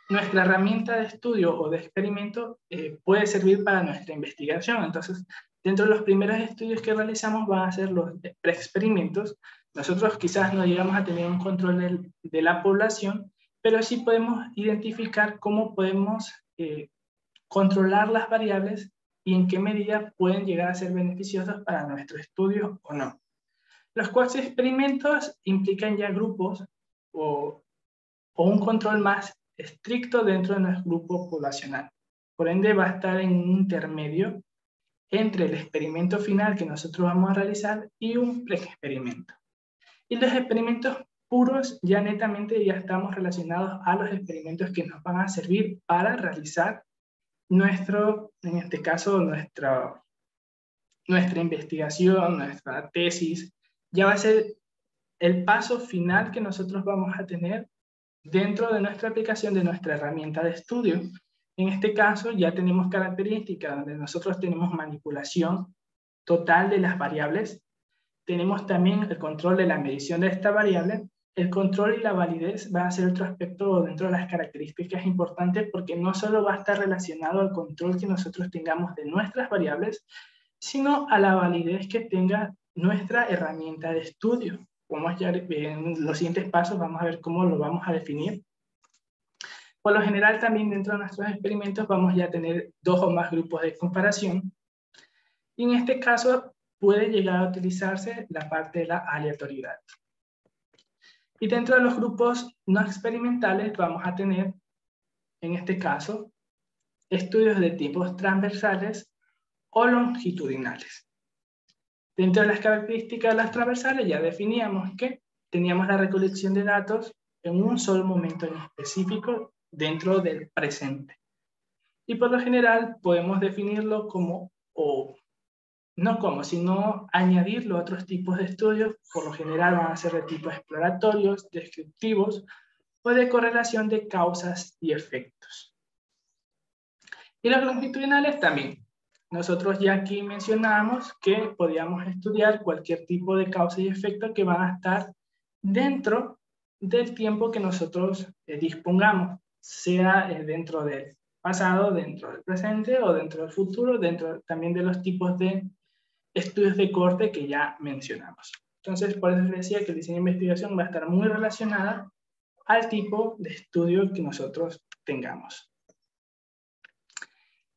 S2: herramienta de estudio o de experimento puede servir para nuestra investigación. Entonces, dentro de los primeros estudios que realizamos van a ser los preexperimentos. Nosotros quizás no llegamos a tener un control de la población, pero sí podemos identificar cómo podemos controlar las variables y en qué medida pueden llegar a ser beneficiosos para nuestro estudio o no. Los cuasi experimentos implican ya grupos o un control más estricto dentro de nuestro grupo poblacional. Por ende, va a estar en un intermedio entre el experimento final que nosotros vamos a realizar y un preexperimento. Y los experimentos puros ya netamente ya estamos relacionados a los experimentos que nos van a servir para realizar en este caso, nuestra investigación, nuestra tesis, ya va a ser el paso final que nosotros vamos a tener dentro de nuestra aplicación de nuestra herramienta de estudio. En este caso ya tenemos características donde nosotros tenemos manipulación total de las variables, tenemos también el control de la medición de esta variable, el control y la validez va a ser otro aspecto dentro de las características importantes porque no solo va a estar relacionado al control que nosotros tengamos de nuestras variables, sino a la validez que tenga nuestra herramienta de estudio. Como ya en los siguientes pasos vamos a ver cómo lo vamos a definir. Por lo general también dentro de nuestros experimentos vamos ya a tener 2 o más grupos de comparación. Y en este caso puede llegar a utilizarse la parte de la aleatoriedad. Y dentro de los grupos no experimentales vamos a tener, en este caso, estudios de tipos transversales o longitudinales. Dentro de las características de las transversales ya definíamos que teníamos la recolección de datos en un solo momento en específico dentro del presente. Y por lo general podemos definirlo como, o no como, sino añadirlo a otros tipos de estudios. Por lo general van a ser de tipo exploratorios, descriptivos o de correlación de causas y efectos. Y los longitudinales también. Nosotros ya aquí mencionamos que podíamos estudiar cualquier tipo de causa y efecto que van a estar dentro del tiempo que nosotros dispongamos, sea dentro del pasado, dentro del presente o dentro del futuro, dentro también de los tipos de estudios de corte que ya mencionamos. Entonces, por eso les decía que el diseño de investigación va a estar muy relacionada al tipo de estudio que nosotros tengamos.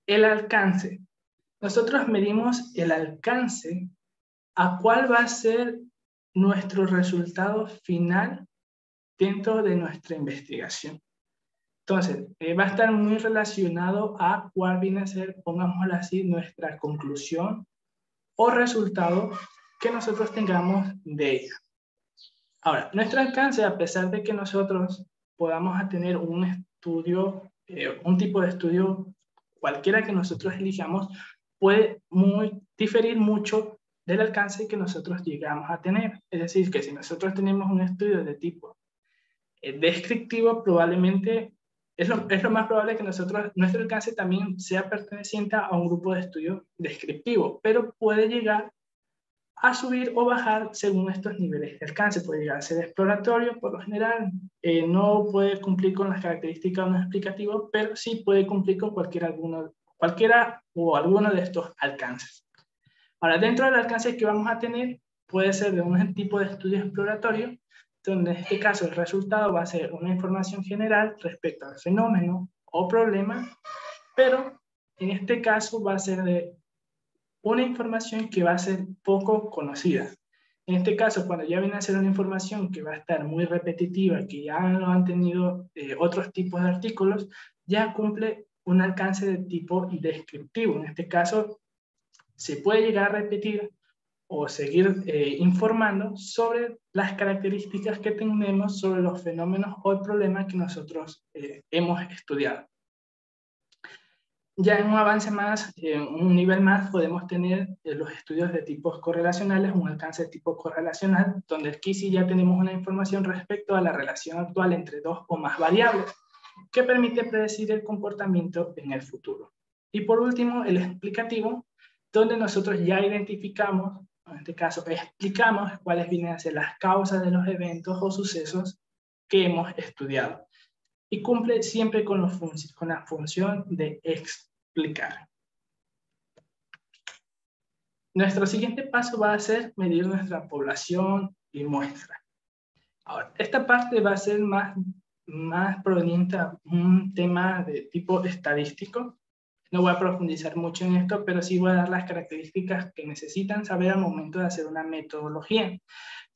S2: El alcance. Nosotros medimos el alcance a cuál va a ser nuestro resultado final dentro de nuestra investigación. Entonces, va a estar muy relacionado a cuál viene a ser, pongámoslo así, nuestra conclusión o resultado que nosotros tengamos de ella. Ahora, nuestro alcance, a pesar de que nosotros podamos tener un estudio, un tipo de estudio, cualquiera que nosotros elijamos, puede diferir mucho del alcance que nosotros llegamos a tener. Es decir, que si nosotros tenemos un estudio de tipo descriptivo, probablemente es lo más probable que nuestro alcance también sea perteneciente a un grupo de estudio descriptivo, pero puede llegar a subir o bajar según estos niveles de alcance. Puede llegar a ser exploratorio, por lo general, no puede cumplir con las características de un explicativo, pero sí puede cumplir con cualquiera o alguno de estos alcances. Ahora, dentro del alcance que vamos a tener, puede ser de un tipo de estudio exploratorio, donde en este caso el resultado va a ser una información general respecto al fenómeno o problema, pero en este caso va a ser de una información que va a ser poco conocida. En este caso, cuando ya viene a ser una información que va a estar muy repetitiva, que ya lo han tenido otros tipos de artículos, ya cumple un alcance de tipo descriptivo. En este caso, se puede llegar a repetir o seguir informando sobre las características que tenemos sobre los fenómenos o el problema que nosotros hemos estudiado. Ya en un avance más, en un nivel más, podemos tener los estudios de tipos correlacionales, un alcance de tipo correlacional, donde aquí sí ya tenemos una información respecto a la relación actual entre dos o más variables, que permite predecir el comportamiento en el futuro. Y por último, el explicativo, donde nosotros ya identificamos, en este caso explicamos cuáles vienen a ser las causas de los eventos o sucesos que hemos estudiado. Y cumple siempre con la función de explicar. Nuestro siguiente paso va a ser medir nuestra población y muestra. Ahora, esta parte va a ser más proveniente a un tema de tipo estadístico. No voy a profundizar mucho en esto, pero sí voy a dar las características que necesitan saber al momento de hacer una metodología.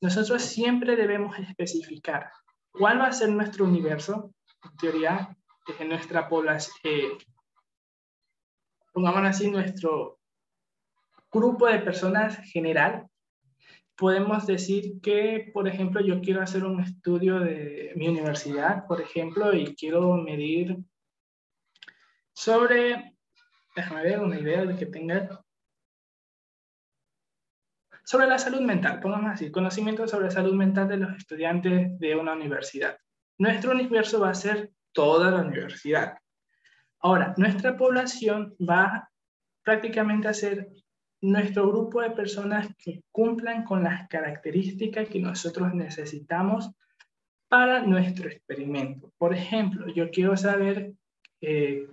S2: Nosotros siempre debemos especificar cuál va a ser nuestro universo, en teoría, de nuestra población, pongamos así, nuestro grupo de personas general. Podemos decir que, por ejemplo, yo quiero hacer un estudio de mi universidad, por ejemplo, y quiero medir sobre, déjame ver una idea de que tenga, sobre la salud mental, pongamos así, conocimiento sobre la salud mental de los estudiantes de una universidad. Nuestro universo va a ser toda la universidad. Ahora, nuestra población va prácticamente a ser nuestro grupo de personas que cumplan con las características que nosotros necesitamos para nuestro experimento. Por ejemplo, yo quiero saber de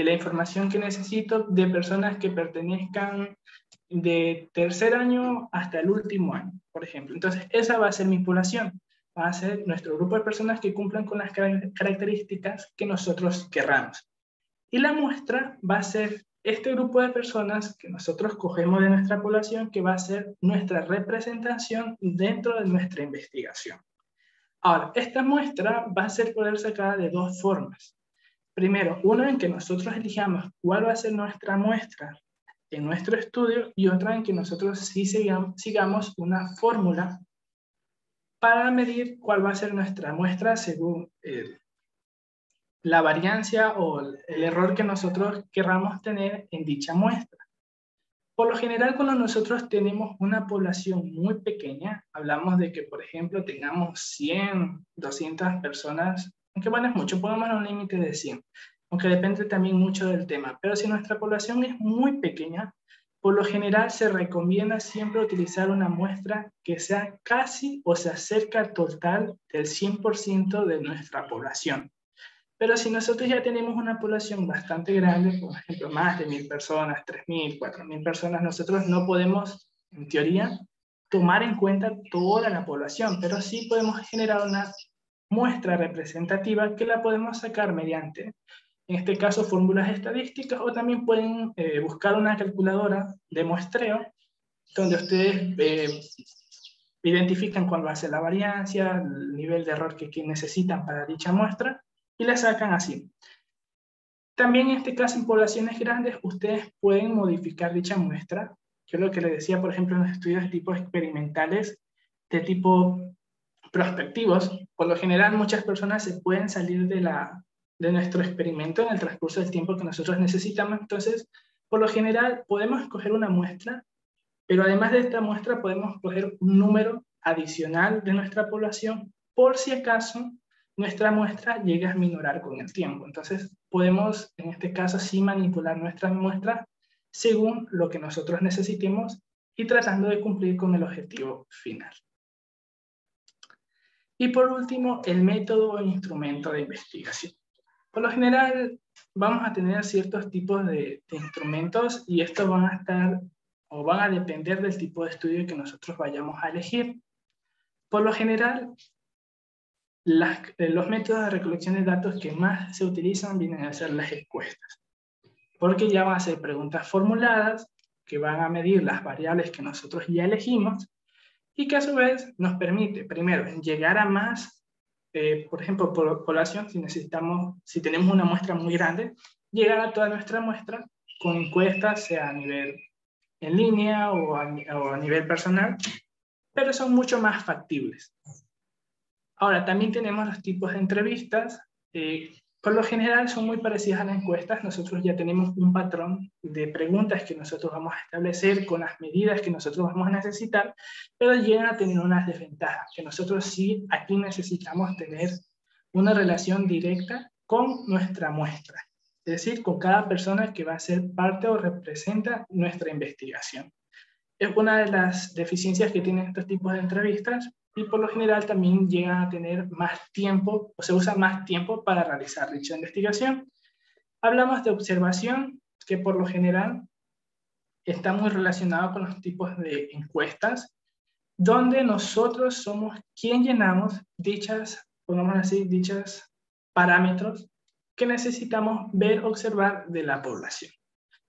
S2: la información que necesito de personas que pertenezcan de tercer año hasta el último año, por ejemplo. Entonces, esa va a ser mi población. Va a ser nuestro grupo de personas que cumplan con las características que nosotros querramos. Y la muestra va a ser este grupo de personas que nosotros cogemos de nuestra población, que va a ser nuestra representación dentro de nuestra investigación. Ahora, esta muestra va a ser poder sacada de dos formas. Primero, una en que nosotros elijamos cuál va a ser nuestra muestra en nuestro estudio, y otra en que nosotros sí sigamos una fórmula para medir cuál va a ser nuestra muestra según la variancia o el error que nosotros querramos tener en dicha muestra. Por lo general, cuando nosotros tenemos una población muy pequeña, hablamos de que, por ejemplo, tengamos 100, 200 personas, aunque bueno, es mucho, pongamos un límite de 100, aunque depende también mucho del tema. Pero si nuestra población es muy pequeña, por lo general se recomienda siempre utilizar una muestra que sea casi o se acerca al total del 100% de nuestra población. Pero si nosotros ya tenemos una población bastante grande, por ejemplo, más de 1000 personas, 3000, 4000 personas, nosotros no podemos, en teoría, tomar en cuenta toda la población, pero sí podemos generar una muestra representativa que la podemos sacar mediante, en este caso, fórmulas estadísticas, o también pueden buscar una calculadora de muestreo, donde ustedes identifican cuál va a ser la variancia, el nivel de error que necesitan para dicha muestra, y la sacan así. También en este caso, en poblaciones grandes, ustedes pueden modificar dicha muestra. Yo lo que les decía, por ejemplo, en los estudios de tipo experimentales, de tipo prospectivos, por lo general muchas personas se pueden salir de nuestro experimento en el transcurso del tiempo que nosotros necesitamos. Entonces, por lo general, podemos escoger una muestra, pero además de esta muestra podemos escoger un número adicional de nuestra población por si acaso nuestra muestra llega a minorar con el tiempo. Entonces, podemos, en este caso, sí manipular nuestras muestras según lo que nosotros necesitemos y tratando de cumplir con el objetivo final. Y por último, el método o instrumento de investigación. Por lo general, vamos a tener ciertos tipos de instrumentos y estos van a estar o van a depender del tipo de estudio que nosotros vayamos a elegir. Por lo general, los métodos de recolección de datos que más se utilizan vienen a ser las encuestas, porque ya van a ser preguntas formuladas que van a medir las variables que nosotros ya elegimos y que a su vez nos permite, primero, llegar a más, por ejemplo, por población, si tenemos una muestra muy grande, llegar a toda nuestra muestra con encuestas, sea a nivel en línea o a nivel personal, pero son mucho más factibles. Ahora, también tenemos los tipos de entrevistas. Por lo general son muy parecidas a las encuestas. Nosotros ya tenemos un patrón de preguntas que nosotros vamos a establecer con las medidas que nosotros vamos a necesitar, pero llegan a tener unas desventajas, que nosotros sí aquí necesitamos tener una relación directa con nuestra muestra, es decir, con cada persona que va a ser parte o representa nuestra investigación. Es una de las deficiencias que tienen estos tipos de entrevistas y por lo general también llegan a tener más tiempo o se usa más tiempo para realizar dicha investigación. Hablamos de observación, que por lo general está muy relacionado con los tipos de encuestas, donde nosotros somos quien llenamos dichas, pongamos así, dichas parámetros que necesitamos ver, observar de la población.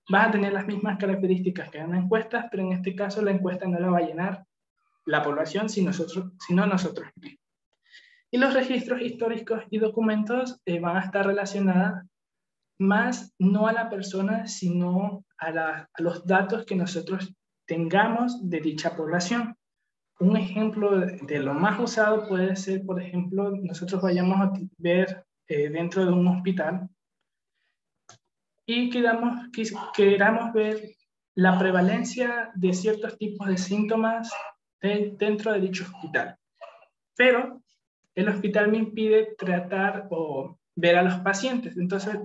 S2: Vas a tener las mismas características que en una encuesta, pero en este caso la encuesta no la va a llenar la población, sino nosotros mismos. Y los registros históricos y documentos van a estar relacionados más no a la persona, sino a los datos que nosotros tengamos de dicha población. Un ejemplo de lo más usado puede ser, por ejemplo, nosotros vayamos a ver dentro de un hospital y queramos ver la prevalencia de ciertos tipos de síntomas dentro de dicho hospital. Pero el hospital me impide tratar o ver a los pacientes. Entonces,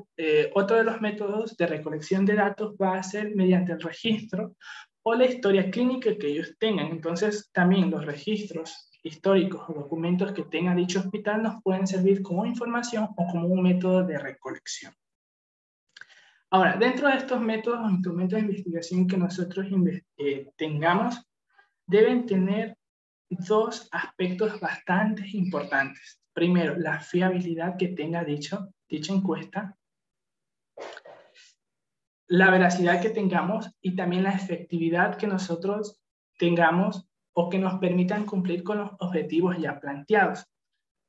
S2: otro de los métodos de recolección de datos va a ser mediante el registro o la historia clínica que ellos tengan. Entonces, también los registros históricos o documentos que tenga dicho hospital nos pueden servir como información o como un método de recolección. Ahora, dentro de estos métodos o instrumentos de investigación que nosotros tengamos, deben tener dos aspectos bastante importantes. Primero, la fiabilidad que tenga dicha encuesta, la veracidad que tengamos y también la efectividad que nosotros tengamos o que nos permitan cumplir con los objetivos ya planteados.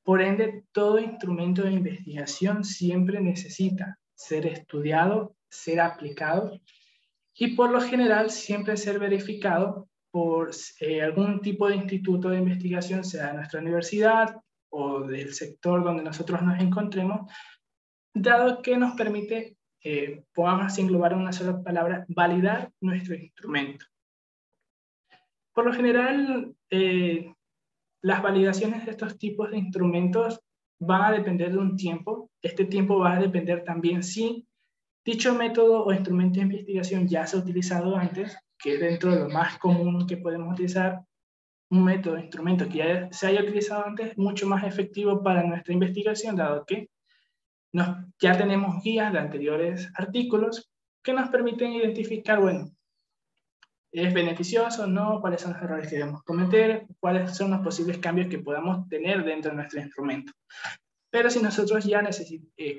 S2: Por ende, todo instrumento de investigación siempre necesita ser estudiado, ser aplicado y por lo general siempre ser verificado por algún tipo de instituto de investigación, sea de nuestra universidad o del sector donde nosotros nos encontremos, dado que nos permite, podamos así englobar en una sola palabra, validar nuestro instrumento. Por lo general, las validaciones de estos tipos de instrumentos van a depender de un tiempo. Este tiempo va a depender también si dicho método o instrumento de investigación ya se ha utilizado antes, que es dentro de lo más común que podemos utilizar. Un método, instrumento que ya se haya utilizado antes, mucho más efectivo para nuestra investigación, dado que ya tenemos guías de anteriores artículos que nos permiten identificar, bueno, ¿es beneficioso o no? ¿Cuáles son los errores que debemos cometer? ¿Cuáles son los posibles cambios que podamos tener dentro de nuestro instrumento? Pero si nosotros ya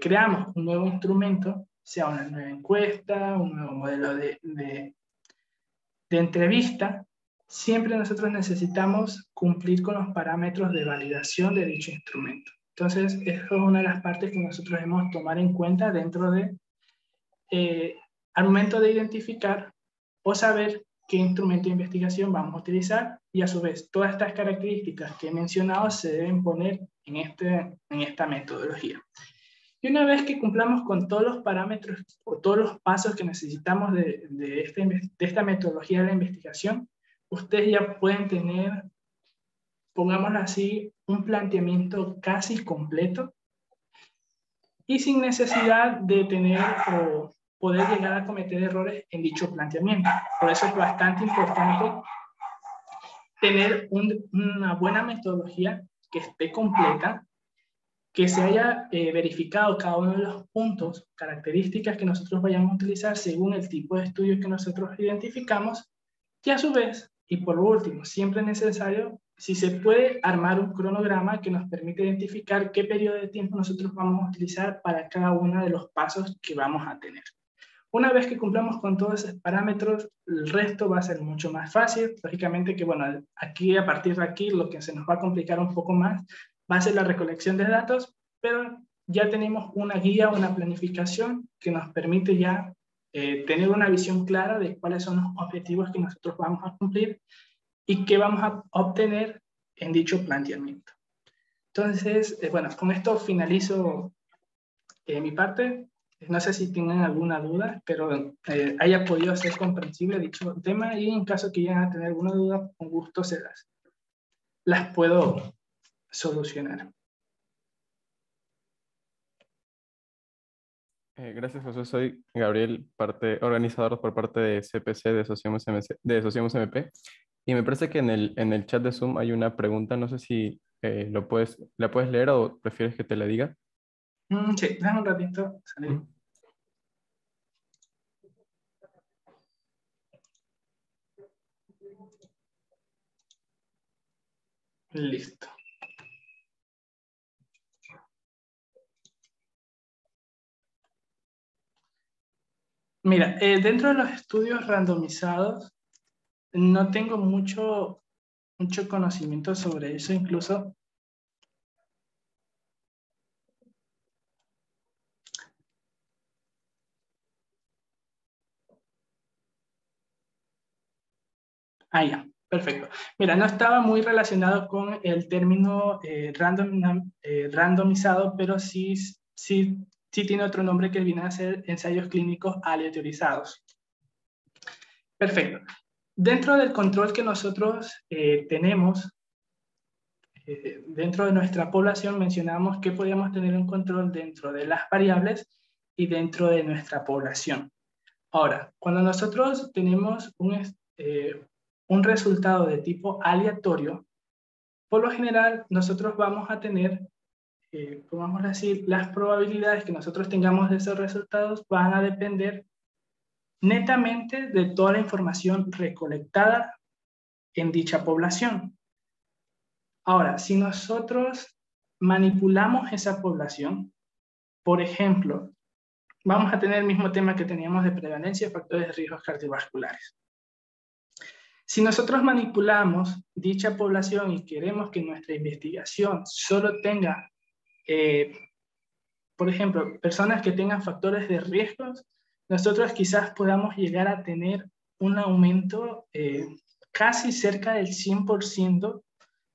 S2: creamos un nuevo instrumento, sea una nueva encuesta, un nuevo modelo de entrevista, siempre nosotros necesitamos cumplir con los parámetros de validación de dicho instrumento. Entonces, eso es una de las partes que nosotros debemos tomar en cuenta dentro de, al momento de identificar o saber qué instrumento de investigación vamos a utilizar, y a su vez todas estas características que he mencionado se deben poner en esta metodología. Y una vez que cumplamos con todos los parámetros o todos los pasos que necesitamos de esta metodología de la investigación, ustedes ya pueden tener, pongámoslo así, un planteamiento casi completo y sin necesidad de tener o poder llegar a cometer errores en dicho planteamiento. Por eso es bastante importante tener una buena metodología que esté completa, que se haya verificado cada uno de los puntos, características que nosotros vayamos a utilizar según el tipo de estudio que nosotros identificamos, y a su vez, y por último, siempre es necesario, si se puede, armar un cronograma que nos permite identificar qué periodo de tiempo nosotros vamos a utilizar para cada uno de los pasos que vamos a tener. Una vez que cumplamos con todos esos parámetros, el resto va a ser mucho más fácil. Lógicamente que, bueno, aquí, a partir de aquí, lo que se nos va a complicar un poco más va a ser la recolección de datos, pero ya tenemos una guía, una planificación que nos permite ya tener una visión clara de cuáles son los objetivos que nosotros vamos a cumplir y qué vamos a obtener en dicho planteamiento. Entonces, bueno, con esto finalizo mi parte. No sé si tienen alguna duda, pero haya podido ser comprensible dicho tema, y en caso que lleguen a tener alguna duda, con gusto se las puedo solucionar.
S3: Gracias, José. Soy Gabriel, organizador por parte de CPC de Sociemos MP. Y me parece que en el chat de Zoom hay una pregunta. No sé si la puedes leer o prefieres que te la diga.
S2: Sí, déjame un ratito salir. Listo. Mira, dentro de los estudios randomizados, no tengo mucho conocimiento sobre eso, incluso. Ah, ya, perfecto. Mira, no estaba muy relacionado con el término randomizado, pero sí tiene otro nombre que viene a ser ensayos clínicos aleatorizados. Perfecto. Dentro del control que nosotros tenemos, dentro de nuestra población, mencionamos que podíamos tener un control dentro de las variables y dentro de nuestra población. Ahora, cuando nosotros tenemos un resultado de tipo aleatorio, por lo general nosotros vamos a tener, vamos a decir, las probabilidades que nosotros tengamos de esos resultados van a depender netamente de toda la información recolectada en dicha población. Ahora, si nosotros manipulamos esa población, por ejemplo, vamos a tener el mismo tema que teníamos de prevalencia de factores de riesgos cardiovasculares. Si nosotros manipulamos dicha población y queremos que nuestra investigación solo tenga, por ejemplo, personas que tengan factores de riesgos, nosotros quizás podamos llegar a tener un aumento casi cerca del 100%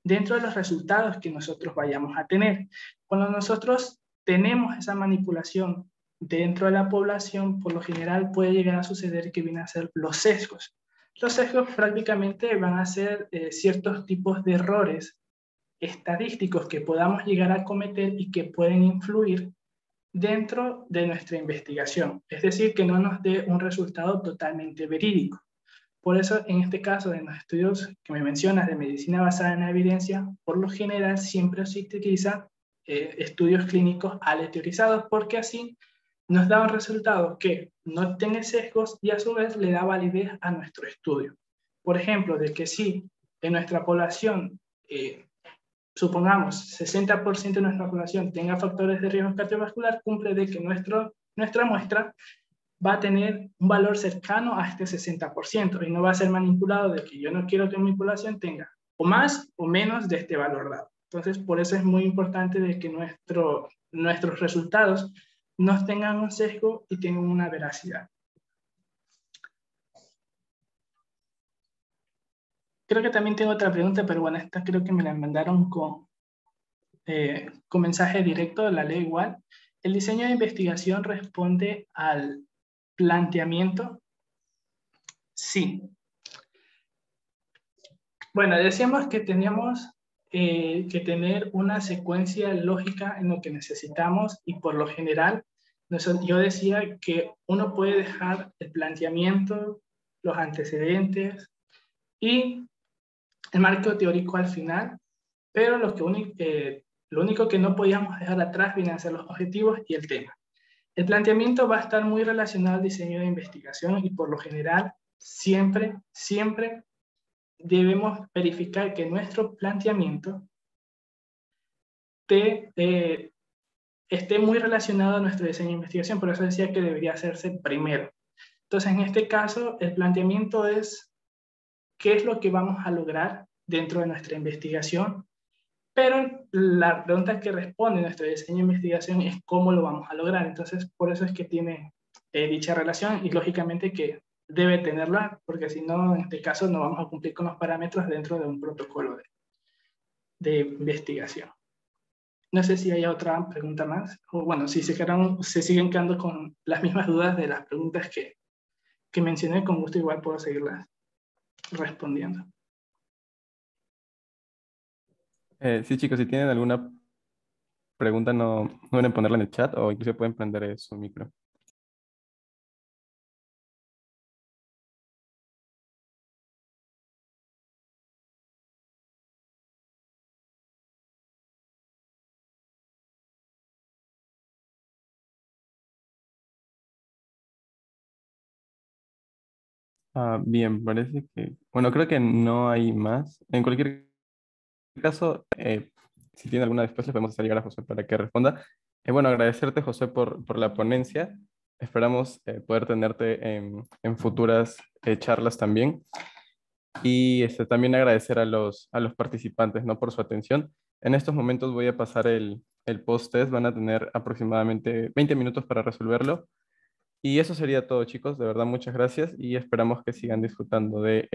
S2: dentro de los resultados que nosotros vayamos a tener. Cuando nosotros tenemos esa manipulación dentro de la población, por lo general puede llegar a suceder que vienen a ser los sesgos. Los sesgos prácticamente van a ser ciertos tipos de errores estadísticos que podamos llegar a cometer y que pueden influir dentro de nuestra investigación. Es decir, que no nos dé un resultado totalmente verídico. Por eso, en este caso, en los estudios que me mencionas de medicina basada en la evidencia, por lo general siempre se utiliza estudios clínicos aleatorizados, porque así nos da un resultado que no tiene sesgos y a su vez le da validez a nuestro estudio. Por ejemplo, de que si en nuestra población, supongamos, 60% de nuestra población tenga factores de riesgo cardiovascular, cumple de que nuestra muestra va a tener un valor cercano a este 60% y no va a ser manipulado de que yo no quiero que mi población tenga o más o menos de este valor dado. Entonces, por eso es muy importante de que nuestros resultados no tengan un sesgo y tengan una veracidad. Creo que también tengo otra pregunta, pero bueno, esta creo que me la mandaron con mensaje directo, la leo igual. ¿El diseño de investigación responde al planteamiento? Sí. Bueno, decíamos que teníamos que tener una secuencia lógica en lo que necesitamos y por lo general yo decía que uno puede dejar el planteamiento, los antecedentes y el marco teórico al final, pero lo único que no podíamos dejar atrás vienen a ser los objetivos y el tema. El planteamiento va a estar muy relacionado al diseño de investigación y por lo general siempre debemos verificar que nuestro planteamiento esté muy relacionado a nuestro diseño de investigación, por eso decía que debería hacerse primero. Entonces, en este caso, el planteamiento es qué es lo que vamos a lograr dentro de nuestra investigación, pero la pregunta que responde nuestro diseño de investigación es cómo lo vamos a lograr. Entonces, por eso es que tiene dicha relación y lógicamente que debe tenerla, porque si no, en este caso no vamos a cumplir con los parámetros dentro de un protocolo de investigación. No sé si hay otra pregunta más, o bueno, si se siguen quedando con las mismas dudas de las preguntas que mencioné, con gusto igual puedo seguirlas respondiendo.
S3: Sí, chicos, si tienen alguna pregunta, no deben ponerla en el chat o incluso pueden prender su micro. Bien, parece que... Bueno, creo que no hay más. En cualquier caso, si tiene alguna después, le podemos hacer llegar a José para que responda. Bueno, agradecerte, José, por la ponencia. Esperamos poder tenerte en futuras charlas también. Y también agradecer a los participantes, ¿no? Por su atención. En estos momentos voy a pasar el post-test. Van a tener aproximadamente 20 minutos para resolverlo. Y eso sería todo, chicos. De verdad, muchas gracias y esperamos que sigan disfrutando de